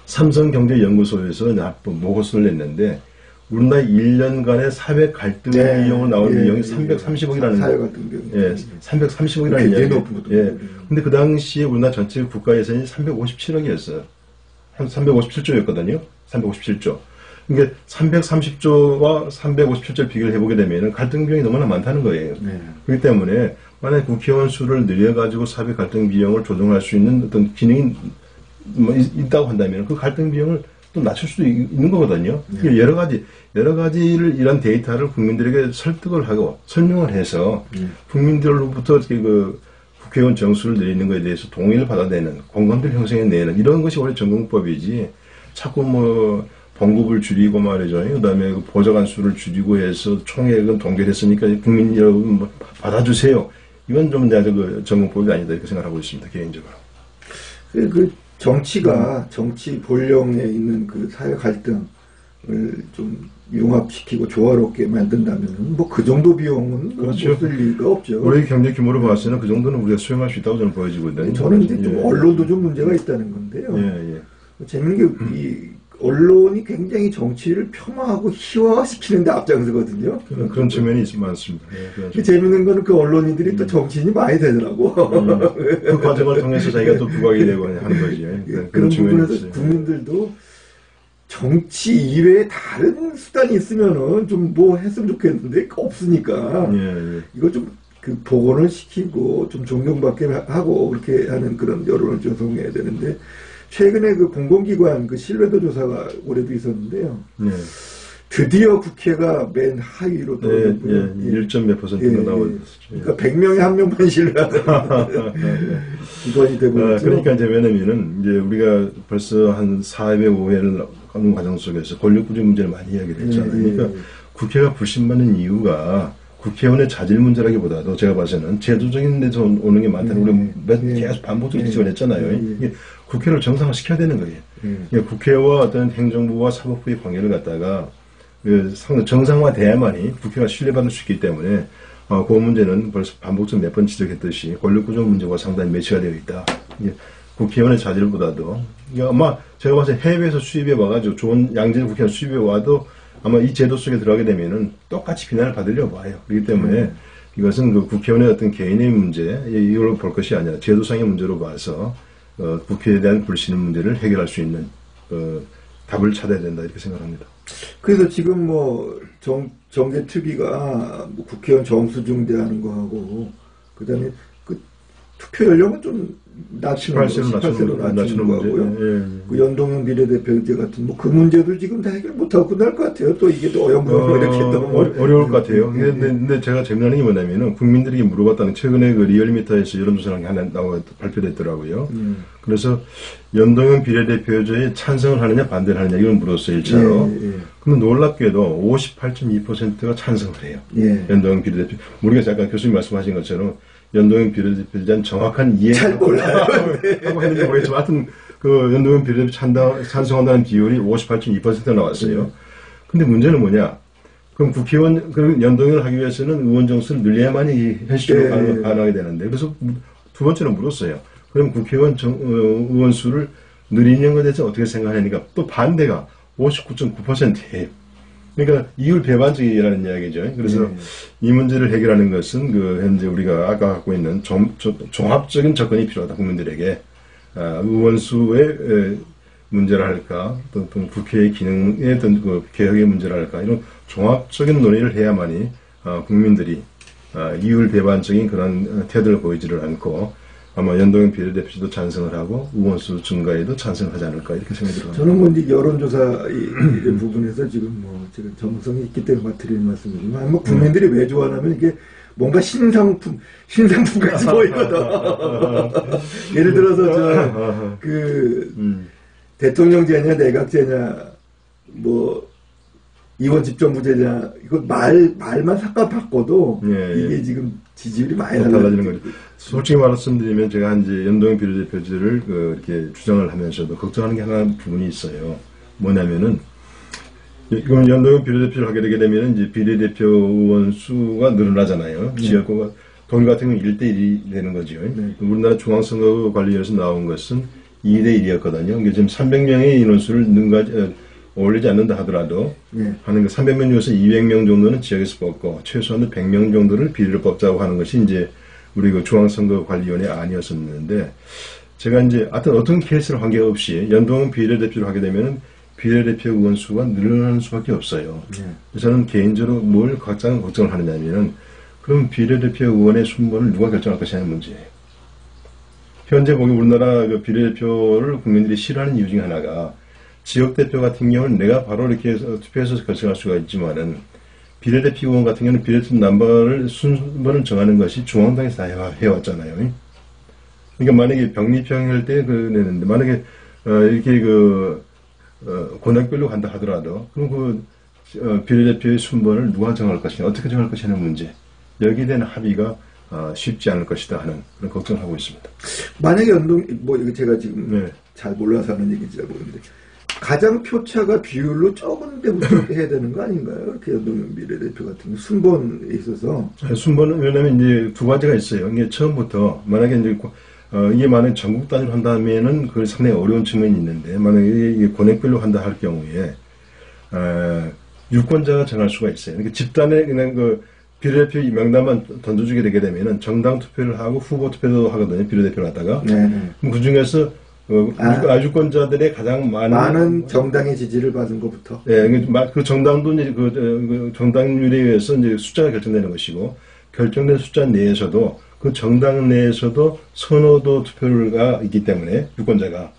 삼성경제연구소에서 보고서를 냈는데 우리나라 1년간의 사회 갈등 비용으로 나온 비용이 330억이라는 사회 갈등 비용. 예, 330억이라는 이야기. 예. 근데 그 당시에 우리나라 전체 국가 예산이 357억이었어요. 한 357조였거든요. 357조. 그러니까 330조와 357조 비교를 해보게 되면 갈등 비용이 너무나 많다는 거예요. 그렇기 때문에 만약 국회의원 수를 늘려가지고 사회 갈등 비용을 조정할 수 있는 어떤 기능이 있다고 한다면 그 갈등 비용을 또 낮출 수도 있는 거거든요. 여러 가지를 이런 데이터를 국민들에게 설득을 하고 설명을 해서 국민들로부터 그 국회의원 정수를 늘리는 것에 대해서 동의를 받아내는 공감대를 형성해내는 이런 것이 원래 정공법이지 자꾸 봉급을 줄이고 말이죠. 그다음에 보좌관 수를 줄이고 해서 총액은 동결했으니까 국민 여러분 받아주세요. 이건 좀 내가 정공법이 아니다 이렇게 생각하고 있습니다. 개인적으로. 정치 본령에 있는 그 사회 갈등을 좀 융합시키고 조화롭게 만든다면 그 정도 비용은 그렇죠. 못 쓸 리가 없죠. 우리 경제 규모를 봤을 때는 그 정도는 우리가 수용할 수 있다고 저는 보여지거든요. 저는 이제 좀 언론도 좀 문제가 있다는 건데요. 예. 재밌는 게 언론이 굉장히 정치를 폄하하고 희화화시키는 데 앞장서거든요. 그런 측면이 많습니다. 재밌는 거는 그 언론인들이 또 정치인이 많이 되더라고. 그 과정을 통해서 자기가 또 부각이 되고 하는 거지. 그런 부분에서 국민들도 정치 이외에 다른 수단이 있으면은 좀 뭐 했으면 좋겠는데 없으니까 이걸 좀 그 복원을 시키고 좀 존경받게 하고 그렇게 하는 그런 여론을 조성해야 되는데 최근에 그 공공기관 그 신뢰도 조사가 올해도 있었는데요. 드디어 국회가 맨 하위로 떨어졌고요. 1.몇%가 나왔죠. 그러니까 100명에 한 명만 신뢰하는 기관이 되고 있죠. 그러니까 이제 왜냐면은 이제 우리가 벌써 한 4회, 5회를 하는 과정 속에서 권력구조 문제를 많이 이야기를 했잖아요. 그러니까 국회가 불신받는 이유가 국회의원의 자질 문제라기보다도 제가 봐서는 제도적인 데서 오는 게 많다는 우리 계속 반복적으로 지적을 했잖아요. 이게 국회를 정상화시켜야 되는 거예요. 그러니까 국회와 어떤 행정부와 사법부의 관계를 갖다가 정상화돼야만이 국회가 신뢰받을 수 있기 때문에 그 문제는 벌써 반복적으로 몇 번 지적했듯이 권력구조 문제와 상당히 매치가 되어 있다. 국회의원의 자질보다도 아마 제가 봐서 해외에서 수입해 와가지고 좋은 양질 국회의원 수입해 와도 아마 이 제도 속에 들어가게 되면은 똑같이 비난을 받으려고 봐요. 그렇기 때문에 이것은 그 국회의원의 어떤 개인의 문제, 이걸로 볼 것이 아니라 제도상의 문제로 봐서, 국회에 대한 불신 문제를 해결할 수 있는, 답을 찾아야 된다, 이렇게 생각합니다. 그래서 지금 뭐, 정계특위가 뭐 국회의원 정수중대하는 거하고, 그 다음에 그 투표 연령은 좀 낮추는 18세로 낮추는 거고요. 그 연동형 비례대표제 같은 뭐 그 문제도 지금 다 해결 못하고 끝날 것 같아요. 또 이게 또 어영부영 이렇게 너무 어려울 것 같아요. 근데 제가 재미나는 게 뭐냐면은 국민들에게 물어봤다는 최근에 그 리얼미터에서 여론조사라는 게 하나 발표됐더라고요. 그래서 연동형 비례대표제에 찬성을 하느냐 반대를 하느냐 이걸 물었어요. 1차로. 그럼 놀랍게도 58.2%가 찬성을 해요. 연동형 비례대표. 모르겠어요. 아까 교수님 말씀하신 것처럼 연동형 비례대표에 대한 정확한 이해가 잘 몰라요. 하고 했는지 모르겠지만 하여튼 그 연동형 비례대표 찬성한다는 비율이 58.2%가 나왔어요. 근데 문제는 뭐냐? 그럼 국회의원 그 연동형을 하기 위해서는 의원 정수를 늘려야만이 현실적으로 가능하게 되는데 그래서 두 번째로 물었어요. 그럼 국회의원 의원 수를 늘리는 것에 대해서 어떻게 생각하냐니까 또 반대가 59.9%예요. 그러니까 이율 배반적이라는 이야기죠. 그래서 이 문제를 해결하는 것은 그 현재 우리가 아까 갖고 있는 종합적인 접근이 필요하다 국민들에게. 의원수의 문제라 할까, 또 국회의 기능의 어떤 그 개혁의 문제라 할까, 이런 종합적인 논의를 해야만이 국민들이 이율 배반적인 그런 태도를 보이지를 않고 아마 연동형 비례대표도 찬성을 하고 의원수 증가에도 찬성하지 않을까 이렇게 생각이 들어요. 저는 뭐 이제 여론조사 이 부분에서 지금 뭐 제가 정성이 있기 때문에 드리는 말씀이지만 아마 국민들이 왜 좋아하냐면 이게 뭔가 신상품같이 보이거든. 예를 들어서 대통령제냐 내각제냐 뭐 이원 집정부제냐 이거 말만 삭감 바꿔도 이게 지금 지지율이 많이 달라지는 거죠. 솔직히 말씀드리면 제가 이제 연동형 비례대표제를 이렇게 주장을 하면서도 걱정하는 게 하나 부분이 있어요. 뭐냐면은 이건 연동형 비례대표를 하게 되게 되면 이제 비례대표 의원 수가 늘어나잖아요. 지역구가 독일 같은 경우는 1대1이 되는 거죠. 우리나라 중앙선거관리위원회에서 나온 것은 2대1이었거든요. 그러니까 지금 300명의 인원수를 올리지 않는다 하더라도 하는 거 300명 중에서 200명 정도는 지역에서 뽑고 최소한 100명 정도를 비례를 뽑자고 하는 것이 이제 우리 그 중앙선거관리위원회 안이었었는데 제가 이제 하여튼 어떤 케이스를 관계없이 연동형 비례대표를 하게 되면은 비례대표 의원 수가 늘어나는 수밖에 없어요. 저는 개인적으로 뭘 가장 걱정을 하느냐면은 그럼 비례대표 의원의 순번을 누가 결정할 것이냐는 문제예요. 현재 보기 우리나라 그 비례대표를 국민들이 싫어하는 이유 중에 하나가 지역대표 같은 경우는 내가 바로 이렇게 투표해서 결정할 수가 있지만은 비례대표 의원 같은 경우는 비례대표 남발을 순번을 정하는 것이 중앙당에서 다 해왔잖아요. 그러니까 만약에 병립형일 때 내는데 만약에 이렇게 권역별로 간다 하더라도 그럼 비례대표의 순번을 누가 정할 것이냐 어떻게 정할 것이냐는 문제 여기에 대한 합의가 쉽지 않을 것이다 하는 그런 걱정을 하고 있습니다. 만약에 뭐 이거 제가 지금 잘 몰라서 하는 얘기인지 잘 모르는데 가장 표차가 비율로 적은 데부터 해야 되는 거 아닌가요? 이렇게 연동형 비례대표 같은 경우 순번에 있어서 순번은 왜냐면 이제 두 가지가 있어요. 이게 처음부터 만약에 이제 이게 만약 전국 단위로 한다면은 그걸 상당히 어려운 측면이 있는데, 만약에 이게 권역별로 한다 할 경우에, 유권자가 정할 수가 있어요. 그러니까 집단에 그냥 그 비례대표 명단만 던져주게 되게 되면은 정당 투표를 하고 후보 투표도 하거든요. 비례대표를 하다가. 그 중에서 유권자들의 가장 많은 정당의 지지를 받은 것부터. 예, 그 정당도 이제 그 정당률에 의해서 이제 숫자가 결정되는 것이고, 결정된 숫자 내에서도 그 정당 내에서도 선호도 투표가 있기 때문에 유권자가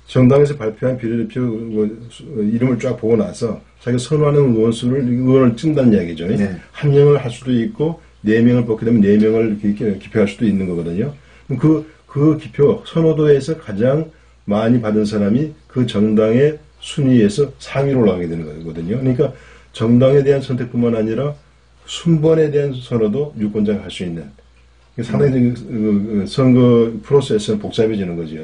정당에서 발표한 비례대표 이름을 쫙 보고 나서 자기가 선호하는 의원을 찍는다는 이야기죠. 네. 한 명을 할 수도 있고 4명을 뽑게 되면 4명을 기표할 수도 있는 거거든요. 그 기표 선호도에서 가장 많이 받은 사람이 그 정당의 순위에서 상위로 올라가게 되는 거거든요. 그러니까 정당에 대한 선택뿐만 아니라 순번에 대한 선호도 유권자가 할 수 있는, 상당히 선거 프로세스는 복잡해지는 거죠.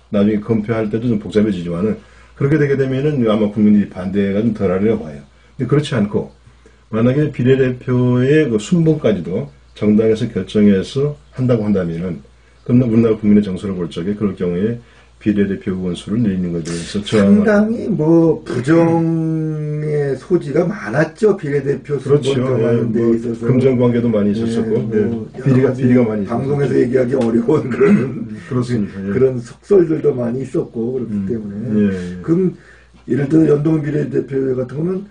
나중에 검표할 때도 좀 복잡해지지만은, 그렇게 되게 되면은 아마 국민들이 반대가 좀 덜 하려고 봐요. 근데 그렇지 않고, 만약에 비례대표의 그 순번까지도 정당에서 결정해서 한다고 한다면은, 그럼 우리나라 국민의 정서를 볼 적에 그럴 경우에 비례대표 의원 수를 늘리는 것에 대해서 상당히 뭐 부정의 소지가 많았죠. 비례대표 순번 정하는 데 있어서. 금전 관계도 많이 있었었고, 비리가 많이 있었고. 방송에서 얘기하기 어려운 그런 그렇습니다. 그런 속설들도 많이 있었고 그렇기 때문에. 그럼 예를 들어 연동 비례대표 같은 거는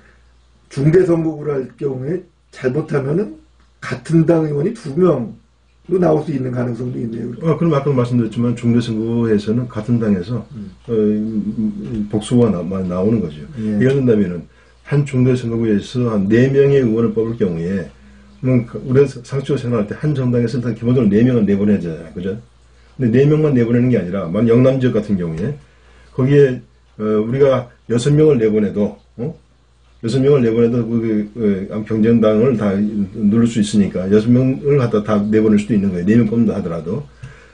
중대선거구를 할 경우에 잘못하면은 같은 당 의원이 2명 또 나올 수 있는 가능성도 있네요. 그럼 아까 말씀드렸지만 중대선거에서는 같은 당에서 복수가 나오는 거죠. 예를 든다면은 한 중대선거구에서 한 4명의 의원을 뽑을 경우에 우리가 상식적으로 생각할 때 한 정당에서 일단 기본적으로 4명을 내보내잖아요. 그죠? 근데 4명만 내보내는 게 아니라 만약 영남 지역 같은 경우에 거기에 우리가 6명을 내보내도 6명을 내보내도 경쟁당을 다 누를 수 있으니까 6명을 갖다 다 내보낼 수도 있는 거예요. 4명 뽑는다 하더라도.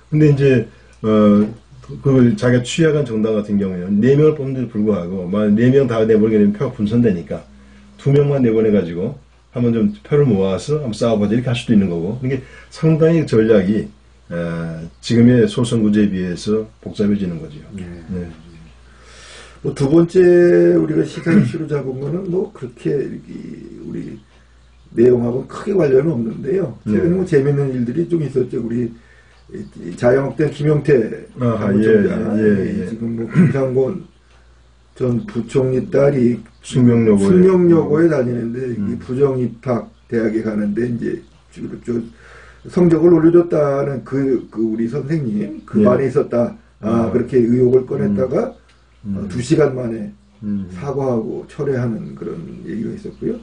근데 이제 자기가 취약한 정당 같은 경우에는 4명을 뽑는데도 불구하고 만약 4명 다 내보내게 되면 표가 분산되니까 2명만 내보내가지고 한번 좀 표를 모아서 한번 싸워보자 이렇게 할 수도 있는 거고. 이게 상당히 전략이 지금의 소선구제에 비해서 복잡해지는 거죠. 네. 뭐 두 번째 우리가 시사 이슈로 잡은 거는 뭐 그렇게 우리 내용하고 크게 관련은 없는데요. 최근에 뭐 재밌는 일들이 좀 있었죠. 우리 자영업된 김용태 사무총장이 지금 뭐 김상곤 전 부총리 딸이 숙명여고에 다니는데 부정 입학 대학에 가는데 이제 성적을 올려줬다는 그 우리 선생님 그 반에 있었다. 그렇게 의혹을 꺼냈다가 2시간 만에 사과하고 철회하는 그런 얘기가 있었고요.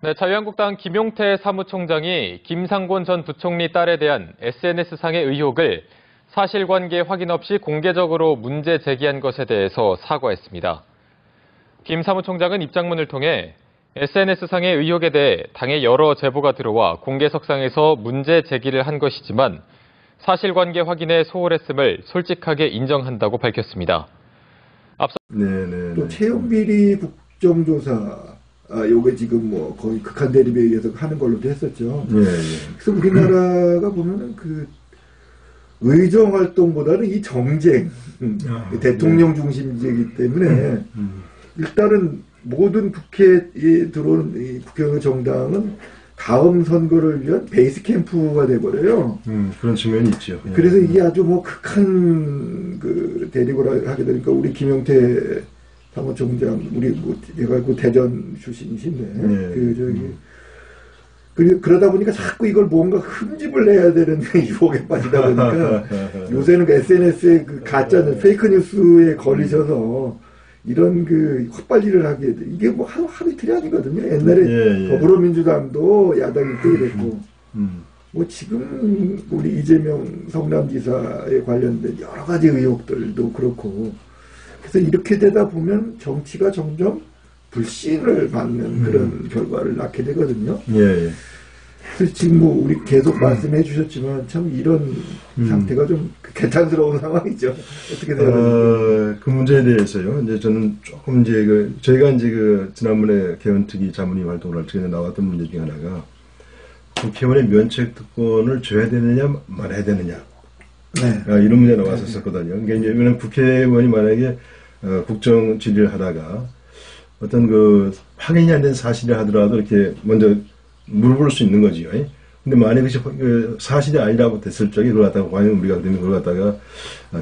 네, 자유한국당 김용태 사무총장이 김상곤 전 부총리 딸에 대한 SNS상의 의혹을 사실관계 확인 없이 공개적으로 문제 제기한 것에 대해서 사과했습니다. 김 사무총장은 입장문을 통해 SNS상의 의혹에 대해 당에 여러 제보가 들어와 공개석상에서 문제 제기를 한 것이지만 사실관계 확인에 소홀했음을 솔직하게 인정한다고 밝혔습니다. 앞서 또 채용비리 국정조사 요게 지금 뭐 거의 극한 대립에 의해서 하는 걸로도 했었죠. 그래서 우리나라가 보면은 그 의정 활동보다는 이 정쟁 대통령 중심제이기 때문에 일단은 모든 국회에 들어오는 이 국회의원 정당은 다음 선거를 위한 베이스 캠프가 돼버려요. 그런 측면이 있죠. 그래서 이게 아주 뭐 극한 그 대립을 하게 되니까 우리 김용태 사무총장, 제가 그 대전 출신이신데, 그러다 보니까 자꾸 이걸 뭔가 흠집을 내야 되는 유혹에 빠지다 보니까 요새는 그 SNS의 그 가짜 페이크 뉴스에 걸리셔서 이런 그 헛발질을 하게 돼. 이게 뭐 하루 이틀이 아니거든요. 옛날에 더불어민주당도 야당일 때 이랬고, 뭐 지금 우리 이재명 성남지사에 관련된 여러 가지 의혹들도 그렇고, 그래서 이렇게 되다 보면 정치가 점점 불신을 받는 그런 결과를 낳게 되거든요. 그래서 지금 뭐 우리 계속 말씀해 주셨지만 참 이런 상태가 좀 개탄스러운 상황이죠. 어떻게 돼야 되는지. 그 문제에 대해서요. 이제 저는 조금 이제 저희가 이제 지난번에 개헌특위 자문위 활동을 할 적에 나왔던 문제 중에 하나가 국회의원의 면책 특권을 줘야 되느냐 말아야 되느냐 네. 이런 문제 나왔었거든요. 그러니까 이제 왜냐면 국회의원이 만약에 국정 질의를 하다가 어떤 그 확인이 안 된 사실을 하더라도 이렇게 먼저 물어볼 수 있는 거지요. 근데 만약 그것이 사실이 아니라고 됐을 적에 그걸 갖다가 과연 우리가 그러면 그걸 갖다가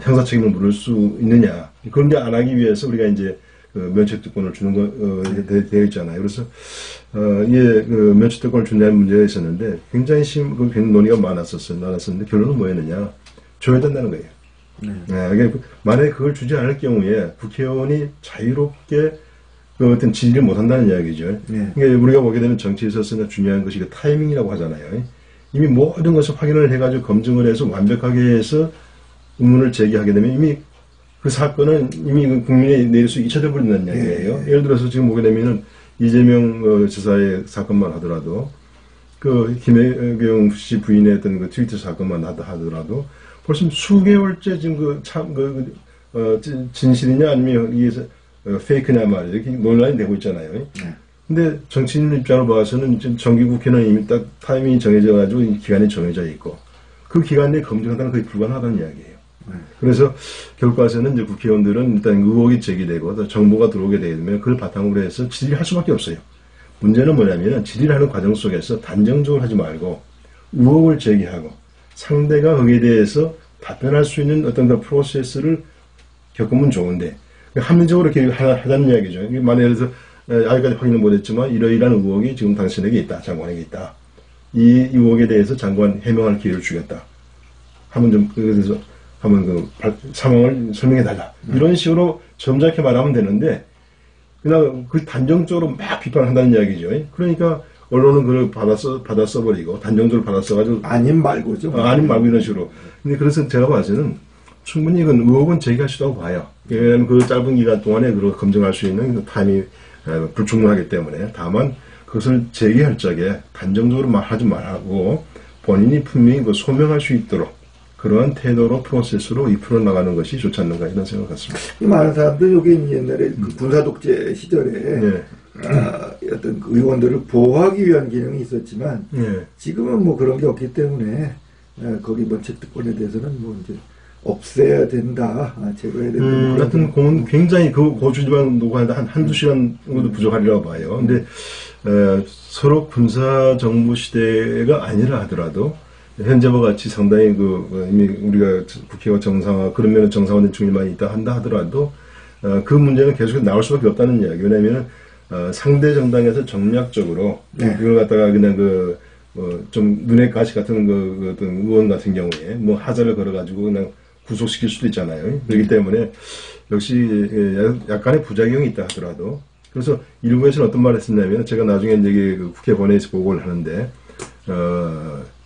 형사 책임을 물을 수 있느냐 그런 게 안 하기 위해서 우리가 이제 면책 특권을 주는 거 되어 있잖아요. 그래서 이게 그 면책 특권을 준다는 문제가 있었는데 굉장히 논의가 많았었는데 결론은 뭐였느냐 줘야 된다는 거예요. 그러니까 만약에 그걸 주지 않을 경우에 국회의원이 자유롭게 그 어떤 질의를 못한다는 이야기죠. 그러니까 우리가 보게 되면 정치에 있어서 중요한 것이 그 타이밍이라고 하잖아요. 이미 모든 것을 확인을 해가지고 검증을 해서 완벽하게 해서 의문을 제기하게 되면 이미 그 사건은 이미 국민에 내려서 잊혀져 버린다는 이야기예요. 예를 들어서 지금 보게 되면은 이재명 지사의 사건만 하더라도 그 김혜경 씨 부인의 어떤 그 트위터 사건만 하더라도 벌써 수개월째 지금 진실이냐 아니면 이게 페이크냐 말이에요. 이렇게 논란이 되고 있잖아요. 근데 정치인 입장으로 봐서는 지금 정기국회는 이미 딱 타이밍이 정해져가지고 기간이 정해져 있고 그 기간 내에 검증한다는 거의 불가능하다는 이야기예요. 그래서 결과에서는 이제 국회의원들은 일단 의혹이 제기되고 정보가 들어오게 되면 그걸 바탕으로 해서 질의를 할 수밖에 없어요. 문제는 뭐냐면 질의를 하는 과정 속에서 단정적으로 하지 말고 의혹을 제기하고 상대가 거기에 대해서 답변할 수 있는 어떤 그 프로세스를 겪으면 좋은데 합리적으로 이렇게 하자는 이야기죠. 만약 예를 들어서 아직까지 확인을 못했지만 이러이러한 의혹이 지금 당신에게 있다. 장관에게 있다. 이 의혹에 대해서 장관 해명할 기회를 주겠다. 하면 좀 그래서 하면 그 상황을 설명해달라. 이런 식으로 점잖게 말하면 되는데 그냥 그 단정적으로 막 비판한다는 이야기죠. 그러니까 언론은 그걸 받아 써버리고 단정적으로 받아 써가지고 아님 말고죠. 아님 말고 이런 식으로. 근데 그래서 제가 봐서는 충분히 이건 의혹은 제기할 수 있다고 봐요. 왜냐하면 그 짧은 기간 동안에 그걸 검증할 수 있는 타임이 불충분하기 때문에 다만 그것을 제기할 적에 단정적으로 말하지 말고 본인이 분명히 그 소명할 수 있도록 그러한 태도로 프로세스로 이끌어 나가는 것이 좋지 않는가 이런 생각 같습니다. 많은 사람들 여기 옛날에 그 군사 독재 시절에 어떤 그 의원들을 보호하기 위한 기능이 있었지만 지금은 뭐 그런 게 없기 때문에 거기 면책 특권에 대해서는 뭐 이제 없애야 된다, 제거해야 된다. 같은 공은 굉장히 그 고주지만 녹화하는데 한두 시간 정도 부족하리라고 봐요. 근데 서로 군사 정부 시대가 아니라 하더라도 현재와 같이 상당히 이미 우리가 국회가 정상화, 그런 면에 정상화된 측면이 많이 있다 한다 하더라도, 그 문제는 계속 나올 수밖에 없다는 이야기. 왜냐면, 상대 정당에서 정략적으로, 이걸 갖다가 그냥 좀 눈에 가시 같은 어떤 의원 같은 경우에, 뭐 하자를 걸어가지고 그냥 구속시킬 수도 있잖아요. 그렇기 때문에, 역시 약간의 부작용이 있다 하더라도, 그래서 일부에서는 어떤 말을 했었냐면, 제가 나중에 이제 국회 본회의에서 보고를 하는데,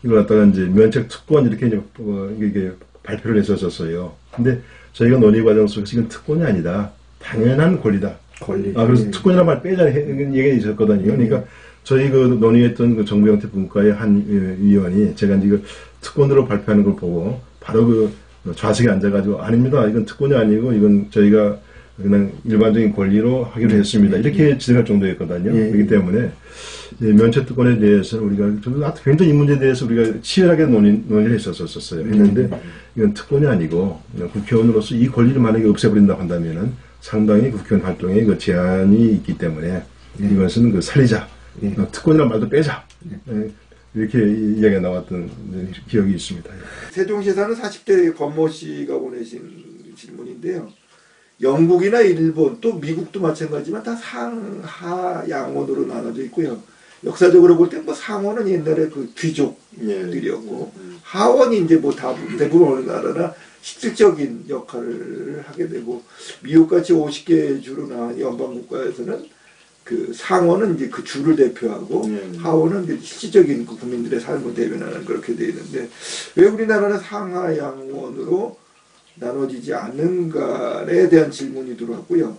이걸 갖다가 이제 면책 특권 이렇게 이게 발표를 했었어요. 근데 저희가 논의 과정 속에서 이건 특권이 아니다. 당연한 권리다. 그래서 특권이라는 말 빼자는 얘기가 있었거든요. 그러니까 저희 그 논의했던 그 정부형태 분과의 한 위원이 제가 이제 특권으로 발표하는 걸 보고 바로 그 좌석에 앉아가지고 아닙니다. 이건 특권이 아니고 이건 저희가 그냥 일반적인 권리로 하기로 했습니다. 이렇게 지적할 정도였거든요. 그렇기 때문에 면책 특권에 대해서는 우리가 굉장히 이 문제에 대해서 우리가 치열하게 논의를 했었어요. 했는데 이건 특권이 아니고 국회의원으로서 이 권리를 만약에 없애버린다고 한다면은 상당히 국회의원 활동에 그 제한이 있기 때문에 이것은 그 살리자. 특권이라는 말도 빼자. 이렇게 이야기가 나왔던 기억이 있습니다. 세종시에 사는 40대 권모 씨가 보내신 질문인데요. 영국이나 일본 또 미국도 마찬가지지만 다 상하 양원으로 나눠져 있고요. 역사적으로 볼 때 뭐 상원은 옛날에 그 귀족들이었고 하원이 이제 뭐 대부분 어느 나라나 실질적인 역할을 하게 되고 미국같이 50개 주로 나온 연방국가에서는 그 상원은 이제 그 주를 대표하고 하원은 이제 실질적인 그 국민들의 삶을 대변하는 그렇게 되어 있는데 왜 우리나라는 상하 양원으로 나눠지지 않는가에 대한 질문이 들어왔고요.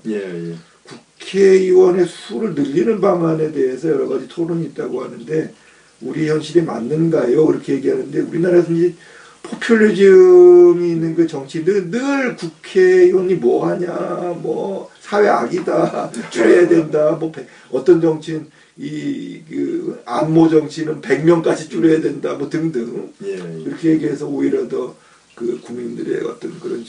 국회의원의 수를 늘리는 방안에 대해서 여러 가지 토론이 있다고 하는데 우리 현실이 맞는가요? 그렇게 얘기하는데 우리나라에서 이제 포퓰리즘이 있는 그 정치인들은 늘 국회의원이 뭐 하냐, 뭐 사회 악이다, 줄여야 된다, 뭐 어떤 정치인 그 안모 정치는 100명까지 줄여야 된다, 뭐 등등 이렇게 얘기해서 오히려 더 그 국민들의 어떤 그런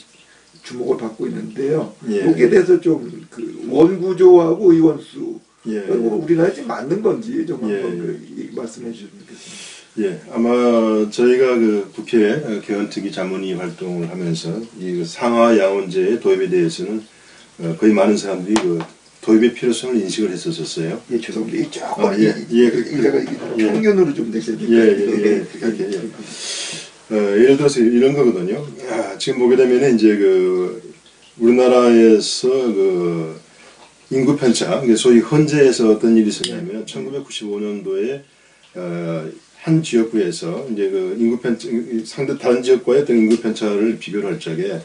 주목을 받고 있는데요. 여기에 대해서 좀 그 원구조하고 의원수 우리나라에 지금 맞는 건지 좀 한번 말씀해 주시면 좋겠습니다. 아마 저희가 그 국회 개헌특위 자문위 활동을 하면서 이 상하 야원제의 도입에 대해서는 거의 많은 사람들이 그 도입의 필요성을 인식을 했었어요. 죄송합니다. 조금 평균으로 좀 되셔야 될까요? 예를 들어서 이런 거거든요. 지금 보게 되면 이제 그 우리나라에서 그 인구 편차, 소위 헌재에서 어떤 일이 있었냐면 1995년도에 한 지역구에서 이제 그 인구 편차, 상대 다른 지역과의 어떤 인구 편차를 비교를 할 적에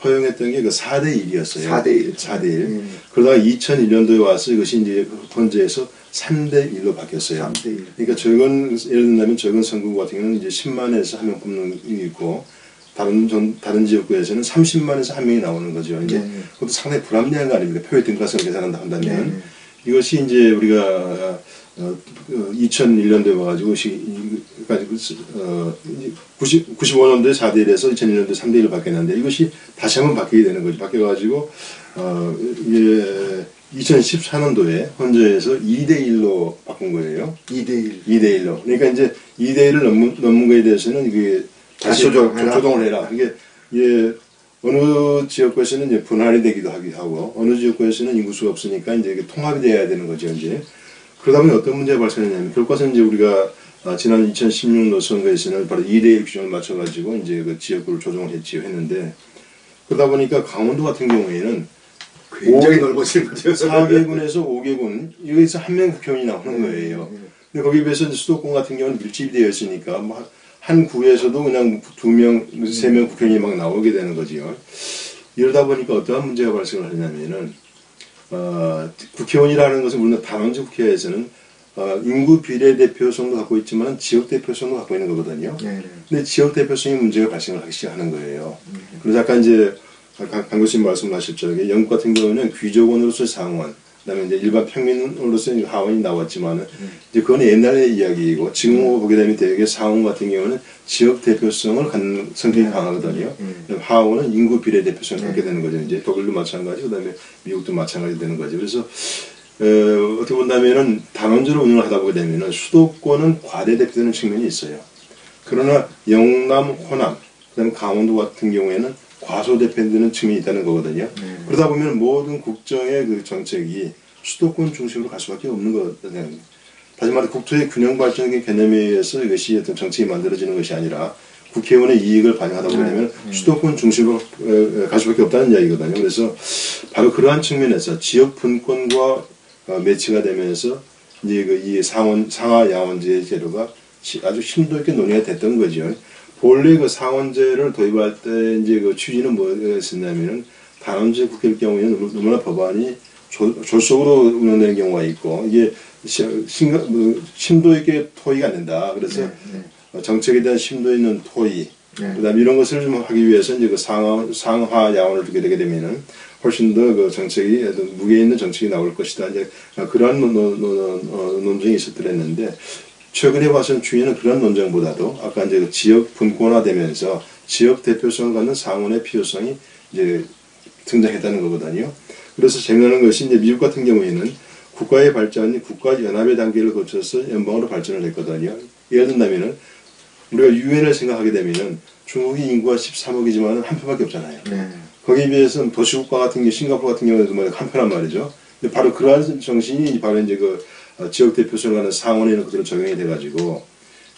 허용했던 게 그 4대 1이었어요. 4대 1. 그러다가 2001년도에 와서 이것이 이제 헌재에서 3대 1로 바뀌었어요. 3대 1. 그러니까 예를 들면 적은 선거구 같은 경우는 이제 10만에서 한 명 뽑는 게 있고, 다른 지역구에서는 30만에서 한 명이 나오는 거죠. 이제 그것도 상당히 불합리한 거 아닙니까? 표의 등가성을 계산한다 한다면. 이것이 이제 우리가 2001년도에 와가지고 95년도에 4대 1에서 2001년도에 3대 1로 바뀌었는데 이것이 다시 한번 바뀌게 되는 거죠. 바뀌어가지고 이게 2014년도에 헌재에서 2대 1로 바꾼 거예요. 2대 1로. 그러니까 이제 2대 1을 넘는 거에 대해서는 이게 다시 조정을 해라. 이게 어느 지역구에서는 이제 분할이 되기도 하고 어느 지역구에서는 인구수가 없으니까 이제 이게 통합이 돼야 되는 거죠. 이제 그러다 보니 어떤 문제가 발생했냐면 결과는 이제 우리가 지난 2016년 선거에서는 바로 2대1 규정을 맞춰가지고 이제 그 지역구를 조정을 했는데 그러다 보니까 강원도 같은 경우에는 굉장히 넓어진 거죠. 4개군에서 5개군 여기서 한 명 국회의원이 나오는 거예요. 근데 거기에 비해서 수도권 같은 경우는 밀집이 되어 있으니까 뭐 한 구에서도 그냥 2명, 3명 국회의원이 막 나오게 되는 거지요. 이러다 보니까 어떠한 문제가 발생을 하냐면은 국회의원이라는 것은 물론 단원제 국회에서는 인구 비례 대표성도 갖고 있지만 지역 대표성도 갖고 있는 거거든요. 근데 지역 대표성이 문제가 발생을 하기 시작하는 거예요. 그래서 아까 이제 강 교수님 말씀하셨죠. 영국 같은 경우는 귀족원으로서 상원, 그다음에 이제 일반 평민으로서 하원이 나왔지만은 이제 그건 옛날의 이야기이고 지금 보게 되면 대개 상원 같은 경우는 지역 대표성을 갖는 성격이 강하거든요. 하원은 인구 비례 대표성을 갖게 되는 거죠. 이제 독일도 마찬가지, 그다음에 미국도 마찬가지 되는 거죠. 그래서 어떻게 본다면은 단원제로 운영을 하다 보게 되면은 수도권은 과대대표되는 측면이 있어요. 그러나 영남, 호남, 그다음에 강원도 같은 경우에는 과소대표되는 측면이 있다는 거거든요. 그러다 보면 모든 국정의 그 정책이 수도권 중심으로 갈 수밖에 없는 거거든요. 다시 말해 국토의 균형 발전의 개념에 의해서 이것이 어떤 정책이 만들어지는 것이 아니라 국회의원의 이익을 반영하다 보면 수도권 중심으로 갈 수밖에 없다는 이야기거든요. 그래서 바로 그러한 측면에서 지역 분권과 매치가 되면서 이제 이 상하 야원제 제도가 아주 심도 있게 논의가 됐던 거죠. 본래 그 상원제를 도입할 때 이제 그 취지는 뭐였었냐면은 단원제 국회일 경우에는 너무나 법안이 졸속으로 운영되는 경우가 있고 이게 심도 있게 토의가 안 된다. 그래서 정책에 대한 심도 있는 토의, 그다음에 이런 것을 좀 하기 위해서 이제 그 상하 야원을 두게 되게 되면은 훨씬 더 그 정책이 무게 있는 정책이 나올 것이다. 이제 그러한 논쟁이 있었더랬는데. 최근에 봐서는 주위에는 그런 논쟁보다도 아까 이제 지역 분권화되면서 지역 대표성을 갖는 상원의 필요성이 이제 등장했다는 거거든요. 그래서 재미나는 것이 이제 미국 같은 경우에는 국가의 발전이 국가 연합의 단계를 거쳐서 연방으로 발전을 했거든요. 예를 든다면은 우리가 유엔을 생각하게 되면은 중국이 인구가 13억이지만 한 표밖에 없잖아요. 거기에 비해서 도시국가 같은 경우 싱가포르 같은 경우에도 한 표란 말이죠. 근데 바로 그러한 정신이 바로 이제 그 지역 대표성을 하는 상원에는 그대로 적용이 돼가지고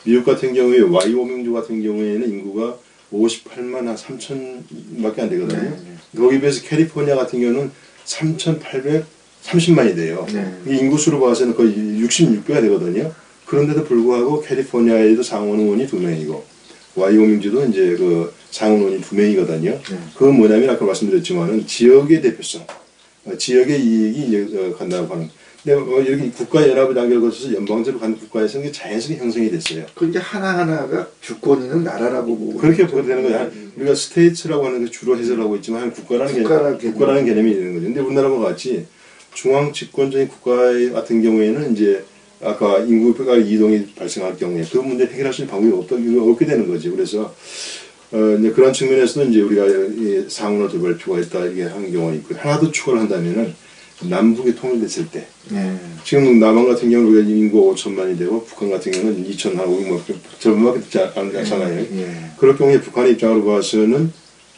미국 같은 경우에 와이오밍주 같은 경우에는 인구가 58만 한 3천밖에 안 되거든요. 거기에 비해서 캘리포니아 같은 경우는 3,830만이 돼요. 인구수로 봐서는 거의 66배가 되거든요. 그런데도 불구하고 캘리포니아에도 상원 의원이 2명이고 와이오밍주도 이제 그 상원 의원이 2명이거든요. 그건 뭐냐면 아까 말씀드렸지만은 지역의 대표성, 지역의 이익이 이제 간다고 하는. 근데 이렇게 국가연합의 단계를 거쳐서 연방제로 가는 국가에서 이게 자연스럽게 형성이 됐어요. 그 이제 하나하나가 주권 있는 나라라고 보고 그렇게 보게 되는 거예요. 우리가 스테이츠라고 하는 게 주로 해석을 하고 있지만 국가라는 개념이 있는 거죠. 근데 우리나라와 같이 중앙 집권적인 국가 같은 경우에는 이제 아까 인구가 이동이 발생할 경우에 그 문제 해결할 수 있는 방법이 없게 되는 거죠. 그래서 이제 그런 측면에서도 이제 우리가 이 상원을 두 발표가 있다 이게 하는 경우가 있고 하나 더 추가를 한다면은 남북이 통일됐을 때 지금 남한 같은 경우는 우리가 인구 5천만이 되고 북한 같은 경우는 2,500만 뭐 절반밖에 되지 않잖아요. 그럴 경우에 북한의 입장으로 봐서는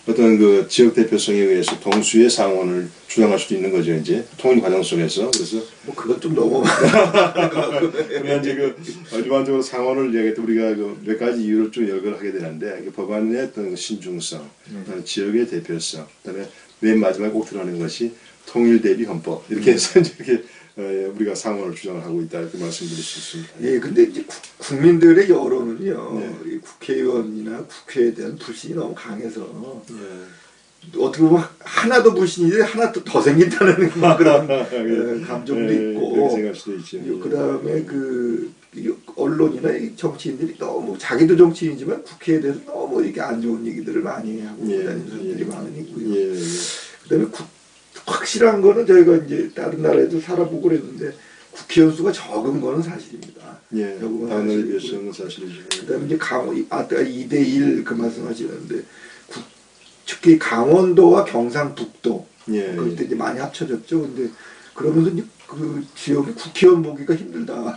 어떤 그 지역 대표성에 의해서 동수의 상원을 주장할 수도 있는 거죠. 이제 통일 과정 속에서. 그래서 뭐 그건 좀 너무 그러나 이제 그 일반적으로 상원을 이야기할 때 우리가 그 몇 가지 이유를 좀 열거를 하게 되는데 법안의 어떤 신중성, 지역의 대표성, 그다음에 맨 마지막에 꼭 들어가는 것이 통일 대비 헌법 이렇게 해서 이렇게 우리가 상원을 주장을 하고 있다 이렇게 말씀드릴 수 있습니다. 예, 근데 이제 국민들의 여론은요, 이 국회의원이나 국회에 대한 불신이 너무 강해서 어떻게 보면 하나도 불신이 하나 더 생긴다는 그런 감정도 있고, 생각할 수도 있죠. 그다음에 그 언론이나 정치인들이 너무 자기도 정치인이지만 국회에 대해서 너무 이렇게 안 좋은 얘기들을 많이 하고 다니는 사람들이 많으니고요. 그다음에 확실한 거는 저희가 이제 다른 나라에도 살아보고 그랬는데 국회의원 수가 적은 거는 사실입니다. 다른 나라에 비해서는 사실이죠. 그다음에 이제 아까 2대1 그 말씀하시는데 특히 강원도와 경상북도 그때 이제 많이 합쳐졌죠. 근데 그러면서 이제 그 지역에 국회의원 보기가 힘들다.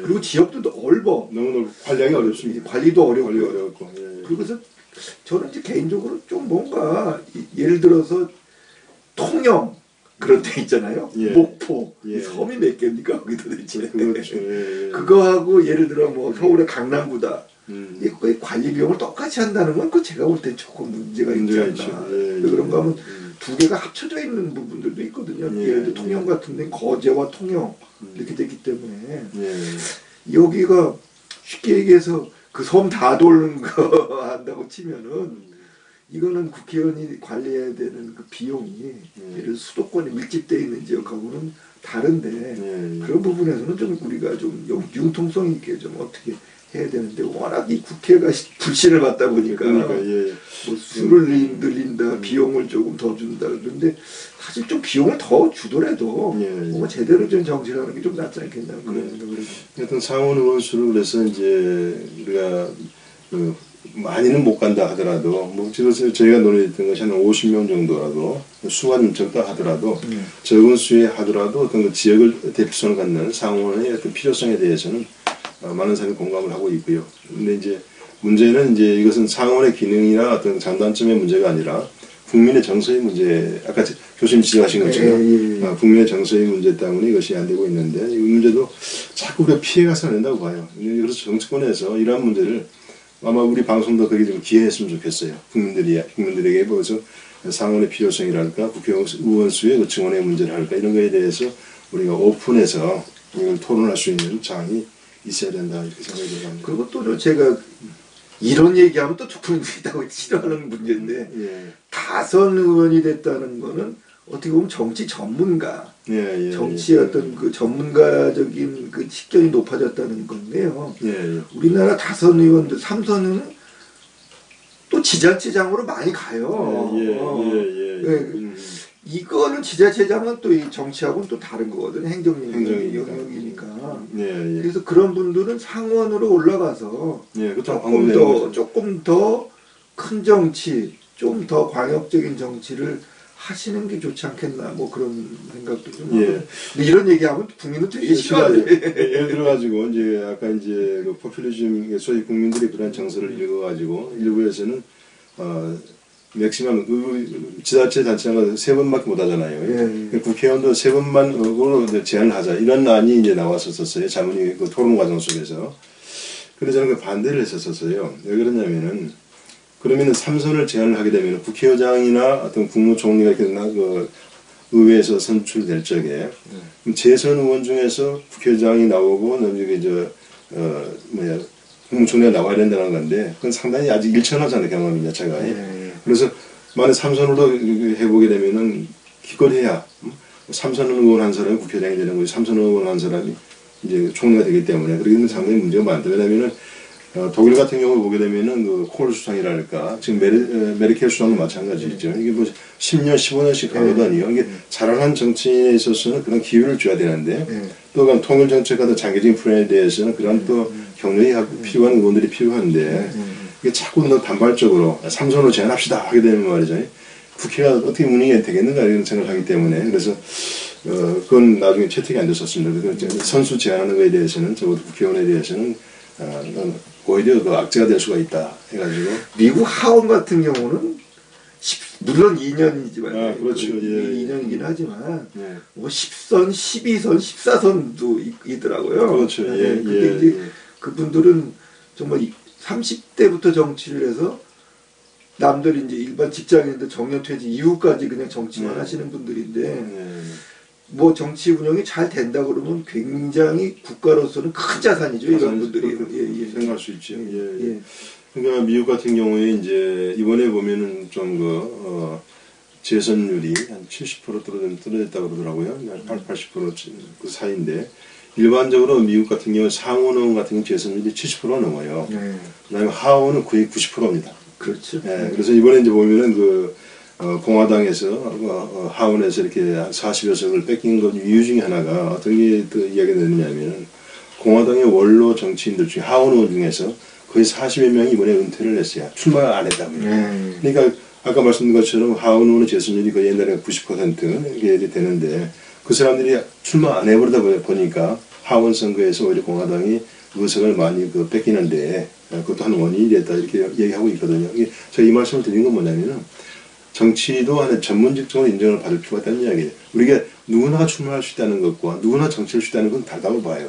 그리고 지역도 넓어. 너무 관리하기 어렵습니다. 관리도 어렵고. 그래서 저는 이제 개인적으로 좀 뭔가 예를 들어서 통영 그런 데 있잖아요. 목포 섬이 몇 개입니까 거기 도대체. 그렇죠. 그거하고 예를 들어 뭐 서울의 강남구다. 이 관리 비용을 똑같이 한다는 건 그 제가 볼 때 조금 문제가 있지 않나. 그런가 하면 두 개가 합쳐져 있는 부분들도 있거든요. 예를 들어 통영 같은 데는 거제와 통영 이렇게 되기 때문에 여기가 쉽게 얘기해서 그 섬 다 도는 거 한다고 치면은 이거는 국회의원이 관리해야 되는 그 비용이 예를 들어 수도권에 밀집되어 있는 지역하고는 다른데 그런 부분에서는 좀 우리가 좀 융통성 있게 좀 어떻게 해야 되는데 워낙 이 국회가 불신을 받다 보니까 뭐 수를 늘린다 비용을 조금 더 준다 그런데 사실 좀 비용을 더 주더라도 뭔가 제대로 된 정치를 하는 게 좀 낫지 않겠나 그런 생각을 해요. 하여튼 상원 의원 수를 그래서 이제 우리가 많이는 못 간다 하더라도 뭐 저희가 논의했던 것이 한 50명 정도라도 수가 좀 적다 하더라도 적은 수에 하더라도 어떤 그 지역을 대표성을 갖는 상원의 어떤 필요성에 대해서는 많은 사람이 공감을 하고 있고요. 근데 이제 문제는 이제 이것은 상원의 기능이나 어떤 장단점의 문제가 아니라 국민의 정서의 문제, 아까 교수님 지적하신 것처럼 국민의 정서의 문제 때문에 이것이 안 되고 있는데 이 문제도 자꾸 우리가 피해가서 안 된다고 봐요. 그래서 정치권에서 이러한 문제를 아마 우리 방송도 그게 좀 기여했으면 좋겠어요. 국민들에게 보여서 상원의 필요성이랄까, 국회의원 수의 그 증원의 문제랄까 이런 거에 대해서 우리가 오픈해서 이걸 토론할 수 있는 장이 있어야 된다 이렇게 생각이 듭니다. 그리고 또 제가 이런 얘기하면 또 국민들이 싫어하는 문제인데 다선 의원이 됐다는 거는 어떻게 보면 정치 전문가, 정치의 어떤 그 전문가적인 그 식견이 높아졌다는 건데요. 우리나라 다선 의원들, 3선은 또 지자체장으로 많이 가요. 이거는 지자체장은 또 이 정치하고는 또 다른 거거든요. 행정 영역이니까. 그래서 그런 분들은 상원으로 올라가서 조금 더 큰 정치, 좀 더 광역적인 정치를 하시는 게 좋지 않겠나 뭐 그런 생각도 좀 하고. 이런 얘기하면 국민은 되게 싫어하죠. 예를 들어가지고 이제 아까 이제 그 포퓰리즘 소위 국민들이 그런 정서를 읽어가지고 일부에서는 맥시멈 지자체 단체가 3번밖에 못 하잖아요. 국회의원도 3번만 제한을 하자 이런 안이 이제 나왔었어요. 자문위 그 토론 과정 속에서. 근데 저는 그 반대를 했었어요. 왜 그러냐면은 그러면은 3선을 제한을 하게 되면 국회의장이나 어떤 국무총리가 이렇게 그 의회에서 선출될 적에 재선 의원 중에서 국회의장이 나오고 여기 국무총리가 나와야 된다는 건데 그건 상당히 아직 일천하잖아요. 경험이 자체가. 그래서 만약 3선으로 해보게 되면은 기껏해야 삼선 의원 한 사람이 국회의장이 되는 거지 삼선 의원 한 사람이 이제 총리가 되기 때문에 그러기는 상당히 문제가 많다. 왜냐면은 독일 같은 경우를 보게 되면은 그 콜 수상이랄까 지금 메르켈 수상도 마찬가지죠. 이게 뭐 10년, 15년씩 가거든요. 이게 자라난 정치인에 있어서는 그런 기회를 줘야 되는데 또 그런 통일 정책 같은 장기적인 플랜에 대해서는 그런 또 경력이 필요한 의원들이 필요한데 이게 자꾸 너 단발적으로 삼선으로 제안합시다 하게 되는 말이죠. 국회가 어떻게 운영이 되겠는가 이런 생각을 하기 때문에 그래서 그건 나중에 채택이 안 됐었습니다. 선수 제안하는 거에 대해서는 적어도 국회의원에 대해서는 오히려 그 악재가 될 수가 있다 해가지고 미국 하원 같은 경우는 물론 2년이지만 그렇죠. 예, 2년이긴 하지만 예. 뭐 10선, 12선, 14선도 있더라고요. 그렇죠. 예, 근데 예, 이제 예. 그분들은 정말 30대부터 정치를 해서 남들이 이제 일반 직장인들 정년퇴직 이후까지 그냥 정치만 하시는 분들인데 뭐 정치 운영이 잘 된다 그러면 굉장히 국가로서는 큰 자산이죠. 이런 분들이 생각할 수 있죠. 예. 그러니까 미국 같은 경우에 이제 이번에 보면은 좀 재선율이 한 70% 떨어졌다고 그러더라고요. 80% 그 사이인데 일반적으로 미국 같은 경우 상원 의원 같은 경우 재선율이 70%가 넘어요. 그다음에 하원은 거의 90%입니다. 그렇죠. 예. 그래서 이번에 이제 보면은 공화당에서 하원에서 이렇게 40여 석을 뺏긴 것 이유 중에 하나가 어떻게 또 이야기가 되느냐면 공화당의 원로 정치인들 중에 하원 의원 중에서 거의 40여 명이 이번에 은퇴를 했어요. 출마 안 했다고요. 그러니까 아까 말씀드린 것처럼 하원 의원의 재선율이 거의 옛날에 90% 이렇게 되는데 그 사람들이 출마 안 해버리다 보니까 하원 선거에서 오히려 공화당이 의석을 많이 뺏기는데 그것도 한 원인이 됐다 이렇게 얘기하고 있거든요. 제가 이 말씀을 드린 건 뭐냐면은 정치도 하는 전문 직종으로 인정을 받을 필요가 있다는 이야기예요. 우리가 누구나 출마할 수 있다는 것과 누구나 정치를 할 수 있다는 건 다르다고 봐요.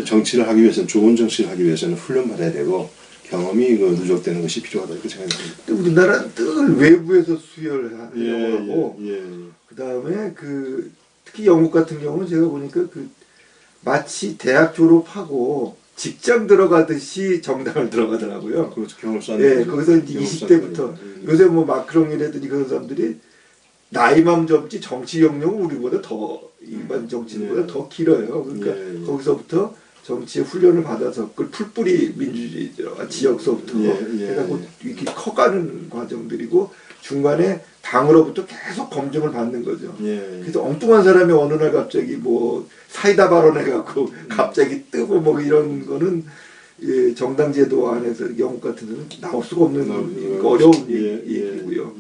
정치를 하기 위해서는 좋은 정치를 하기 위해서는 훈련받아야 되고 경험이 누적되는 것이 필요하다 이렇게 생각합니다. 우리나라는 늘 외부에서 수혈하려고 하고 그 다음에 특히 영국 같은 경우는 제가 보니까 마치 대학 졸업하고 직장 들어가듯이 정당을 들어가더라고요. 그렇죠. 경험 쌓는 거기서 이제 20대부터 요새 뭐 마크롱이라든지 그런 사람들이 나이만 젊지 정치 경력은 우리보다 더 일반 정치인보다 더 길어요. 그러니까 거기서부터 정치의 훈련을 받아서 그걸 풀뿌리 민주주의 지역서부터 해가지고 이렇게 커가는 과정들이고 중간에 당으로부터 계속 검증을 받는 거죠. 그래서 엉뚱한 사람이 어느 날 갑자기 뭐 사이다 발언해갖고 갑자기 뜨고 뭐 이런 거는 정당 제도 안에서 영국 같은 데는 나올 수가 없는 어려운 얘기고요.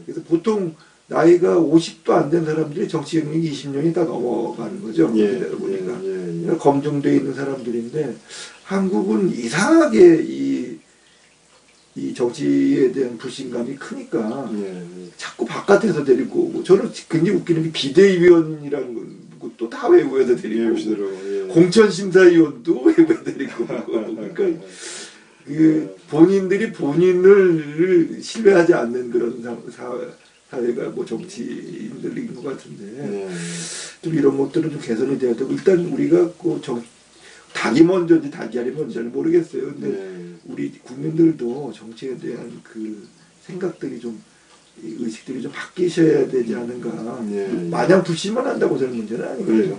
그래서 보통 나이가 50도 안 된 사람들이 정치 경력이 20년이 다 넘어가는 거죠. 그대로 보니까. 그러니까 검증되어 있는 사람들인데 한국은 이상하게 이 정치에 대한 불신감이 크니까 자꾸 바깥에서 데리고 오고 저는 굉장히 웃기는 게 비대위원이라는 것도 다 외부에서 데리고 오고 공천심사위원도 외부에 데리고 오고 그러니까 본인들이 본인을 신뢰하지 않는 그런 사회가 뭐 정치인들인 것 같은데 좀 이런 것들은 좀 개선이 돼야 되고 일단 우리가 닭이 먼저인지 닭이 먼저인지 잘 모르겠어요. 근데 우리 국민들도 정치에 대한 생각들이 좀 의식들이 좀 바뀌셔야 되지 않은가. 마냥 불신만 한다고 되는 문제는 아니거든요.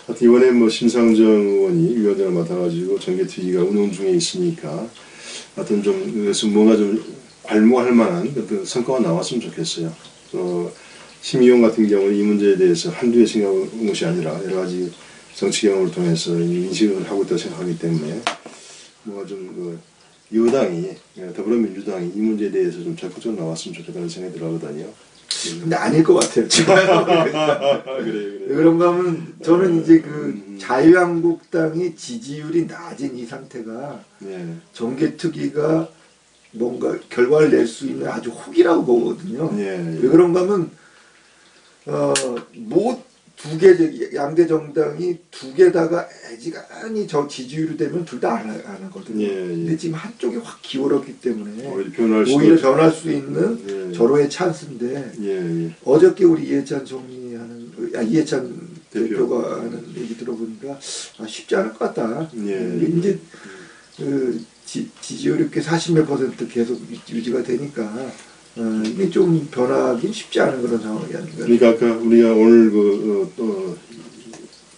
하여튼 이번에 뭐 심상정 의원이 위원장을 맡아가지고 정개특위가 운영 중에 있으니까 하여튼 좀 그래서 뭔가 좀 괄모할 만한 어떤 성과가 나왔으면 좋겠어요. 심의원 같은 경우는 이 문제에 대해서 한두 해 생각한 것이 아니라 여러 가지 정치 경험을 통해서 인식을 하고 있다고 생각하기 때문에 뭔가 좀 여당이 더불어민주당이 이 문제에 대해서 좀 적극적으로 나왔으면 좋겠다는 생각이 들어가거든요. 근데 아닐 것 같아요. 지금. 그래. 그런가 하면 저는 이제 자유한국당이 지지율이 낮은 이 상태가 정개특위가 뭔가 결과를 낼 수 있는 아주 혹이라고 보거든요. 왜 그런가 하면 양대 정당이 두 개다가 애지간히 지지율이 되면 둘 다 안 하거든요. 근데 지금 한쪽이 확 기울었기 때문에 오히려 변할 수 있는 절호의 찬스인데 어저께 우리 이해찬 대표가 하는 얘기 들어보니까 쉽지 않을 것 같다. 이제 지지율이 이렇게 40몇 % 계속 유지가 되니까 이게 좀 변하기 쉽지 않은 그런 상황이 아닌가. 그러니까 아까 우리가 오늘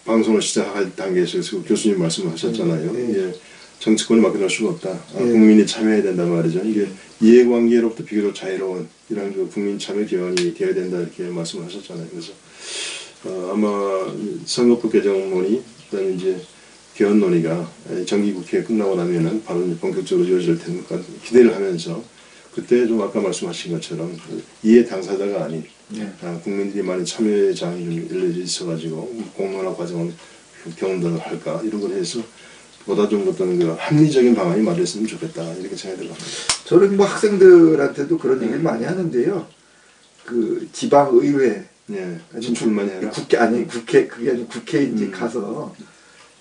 방송을 시작할 단계에서 교수님 말씀하셨잖아요. 예, 정치권이 맡겨놓을 수가 없다. 국민이 참여해야 된단 말이죠. 이게 이해관계로부터 비교적 자유로운 이런 국민 참여 기관이 되어야 된다 이렇게 말씀하셨잖아요. 그래서 아마 선거법 개정론이 그다음에 이제 개헌 논의가 정기국회 끝나고 나면은 바로 이제 본격적으로 이루어질 테니까 기대를 하면서 그때 좀 아까 말씀하신 것처럼 이해 당사자가 아닌 국민들이 많이 참여의 장이 좀 열려져 있어가지고 공론화 과정을 경험을 할까 이런 걸 해서 보다 좀 어떤 그 합리적인 방안이 마련됐으면 좋겠다 이렇게 생각이 들어갑니다. 저는 뭐 학생들한테도 그런 얘기를 많이 하는데요. 그 지방의회, 진출만 해라. 국회 그게 아니고 국회에 이제 가서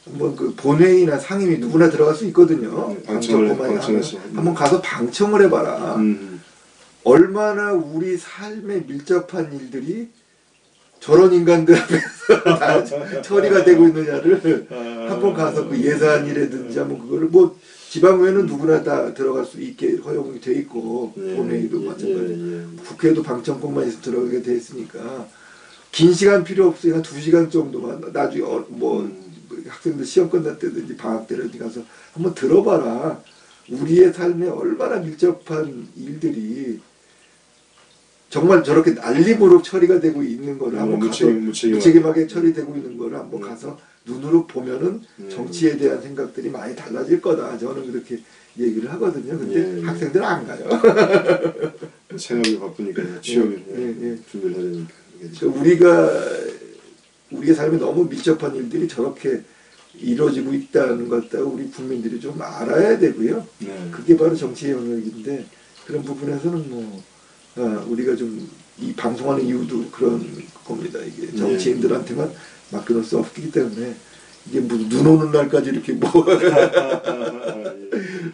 한번 그 본회의나 상임위 누구나 들어갈 수 있거든요. 방청권만 하면 한번 가서 방청을 해봐라. 얼마나 우리 삶에 밀접한 일들이 저런 인간들 앞에서 다 처리가 되고 있느냐를 한번 가서 그 예산이라든지 한번 그거를 뭐 지방의회는 누구나 다 들어갈 수 있게 허용이 돼 있고 본회의도 마찬가지. 국회도 방청권만 있으면 들어가게 돼 있으니까 긴 시간 필요 없으니까 2시간 정도만 나중에 뭐 학생들 시험 끝날 때든지 방학 때든지 가서 한번 들어봐라. 우리의 삶에 얼마나 밀접한 일들이 정말 저렇게 난리부록 처리가 되고 있는 거를 한번 가서 무책임하게 처리되고 있는 거를 한번 가서 눈으로 보면은 정치에 대한 생각들이 많이 달라질 거다. 저는 그렇게 얘기를 하거든요. 근데 학생들은 안 가요. 생업이 바쁘니까 취업을 준비를 해야 되니까. 우리의 삶에 너무 밀접한 일들이 저렇게 이루어지고 있다는 것 우리 국민들이 좀 알아야 되고요. 그게 바로 정치의 영역인데 그런 부분에서는 뭐 우리가 좀 이 방송하는 이유도 그런 겁니다. 이게 정치인들한테만 맡겨놓을 수 없기 때문에 이게 무슨 눈 오는 날까지 이렇게 모여서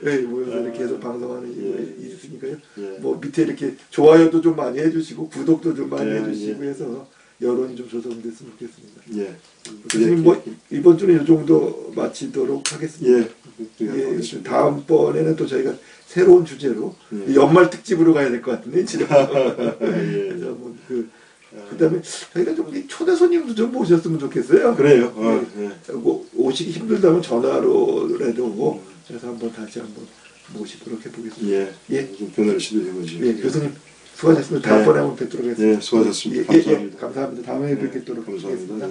이렇게 해서 방송하는 이유가 있으니까요. 뭐 밑에 이렇게 좋아요도 좀 많이 해주시고 구독도 좀 많이 해주시고 해서 여론이 좀 조성됐으면 좋겠습니다. 교수님 뭐 이번 주는 이 정도 마치도록 하겠습니다. 다음번에는 또 저희가 새로운 주제로 연말 특집으로 가야 될 것 같은데 지금. 그래서 뭐 그다음에 저희가 좀 초대 손님도 좀 모셨으면 좋겠어요. 그래요. 오시기 힘들다면 전화로라도 그래서 한번 다시 한번 모시도록 해보겠습니다. 좀 변화를 시도해보죠. 교수님 수고하셨습니다. 다음번에 한번 뵙도록 하겠습니다. 수고하셨습니다. 감사합니다. 감사합니다. 다음에 뵙도록 하겠습니다.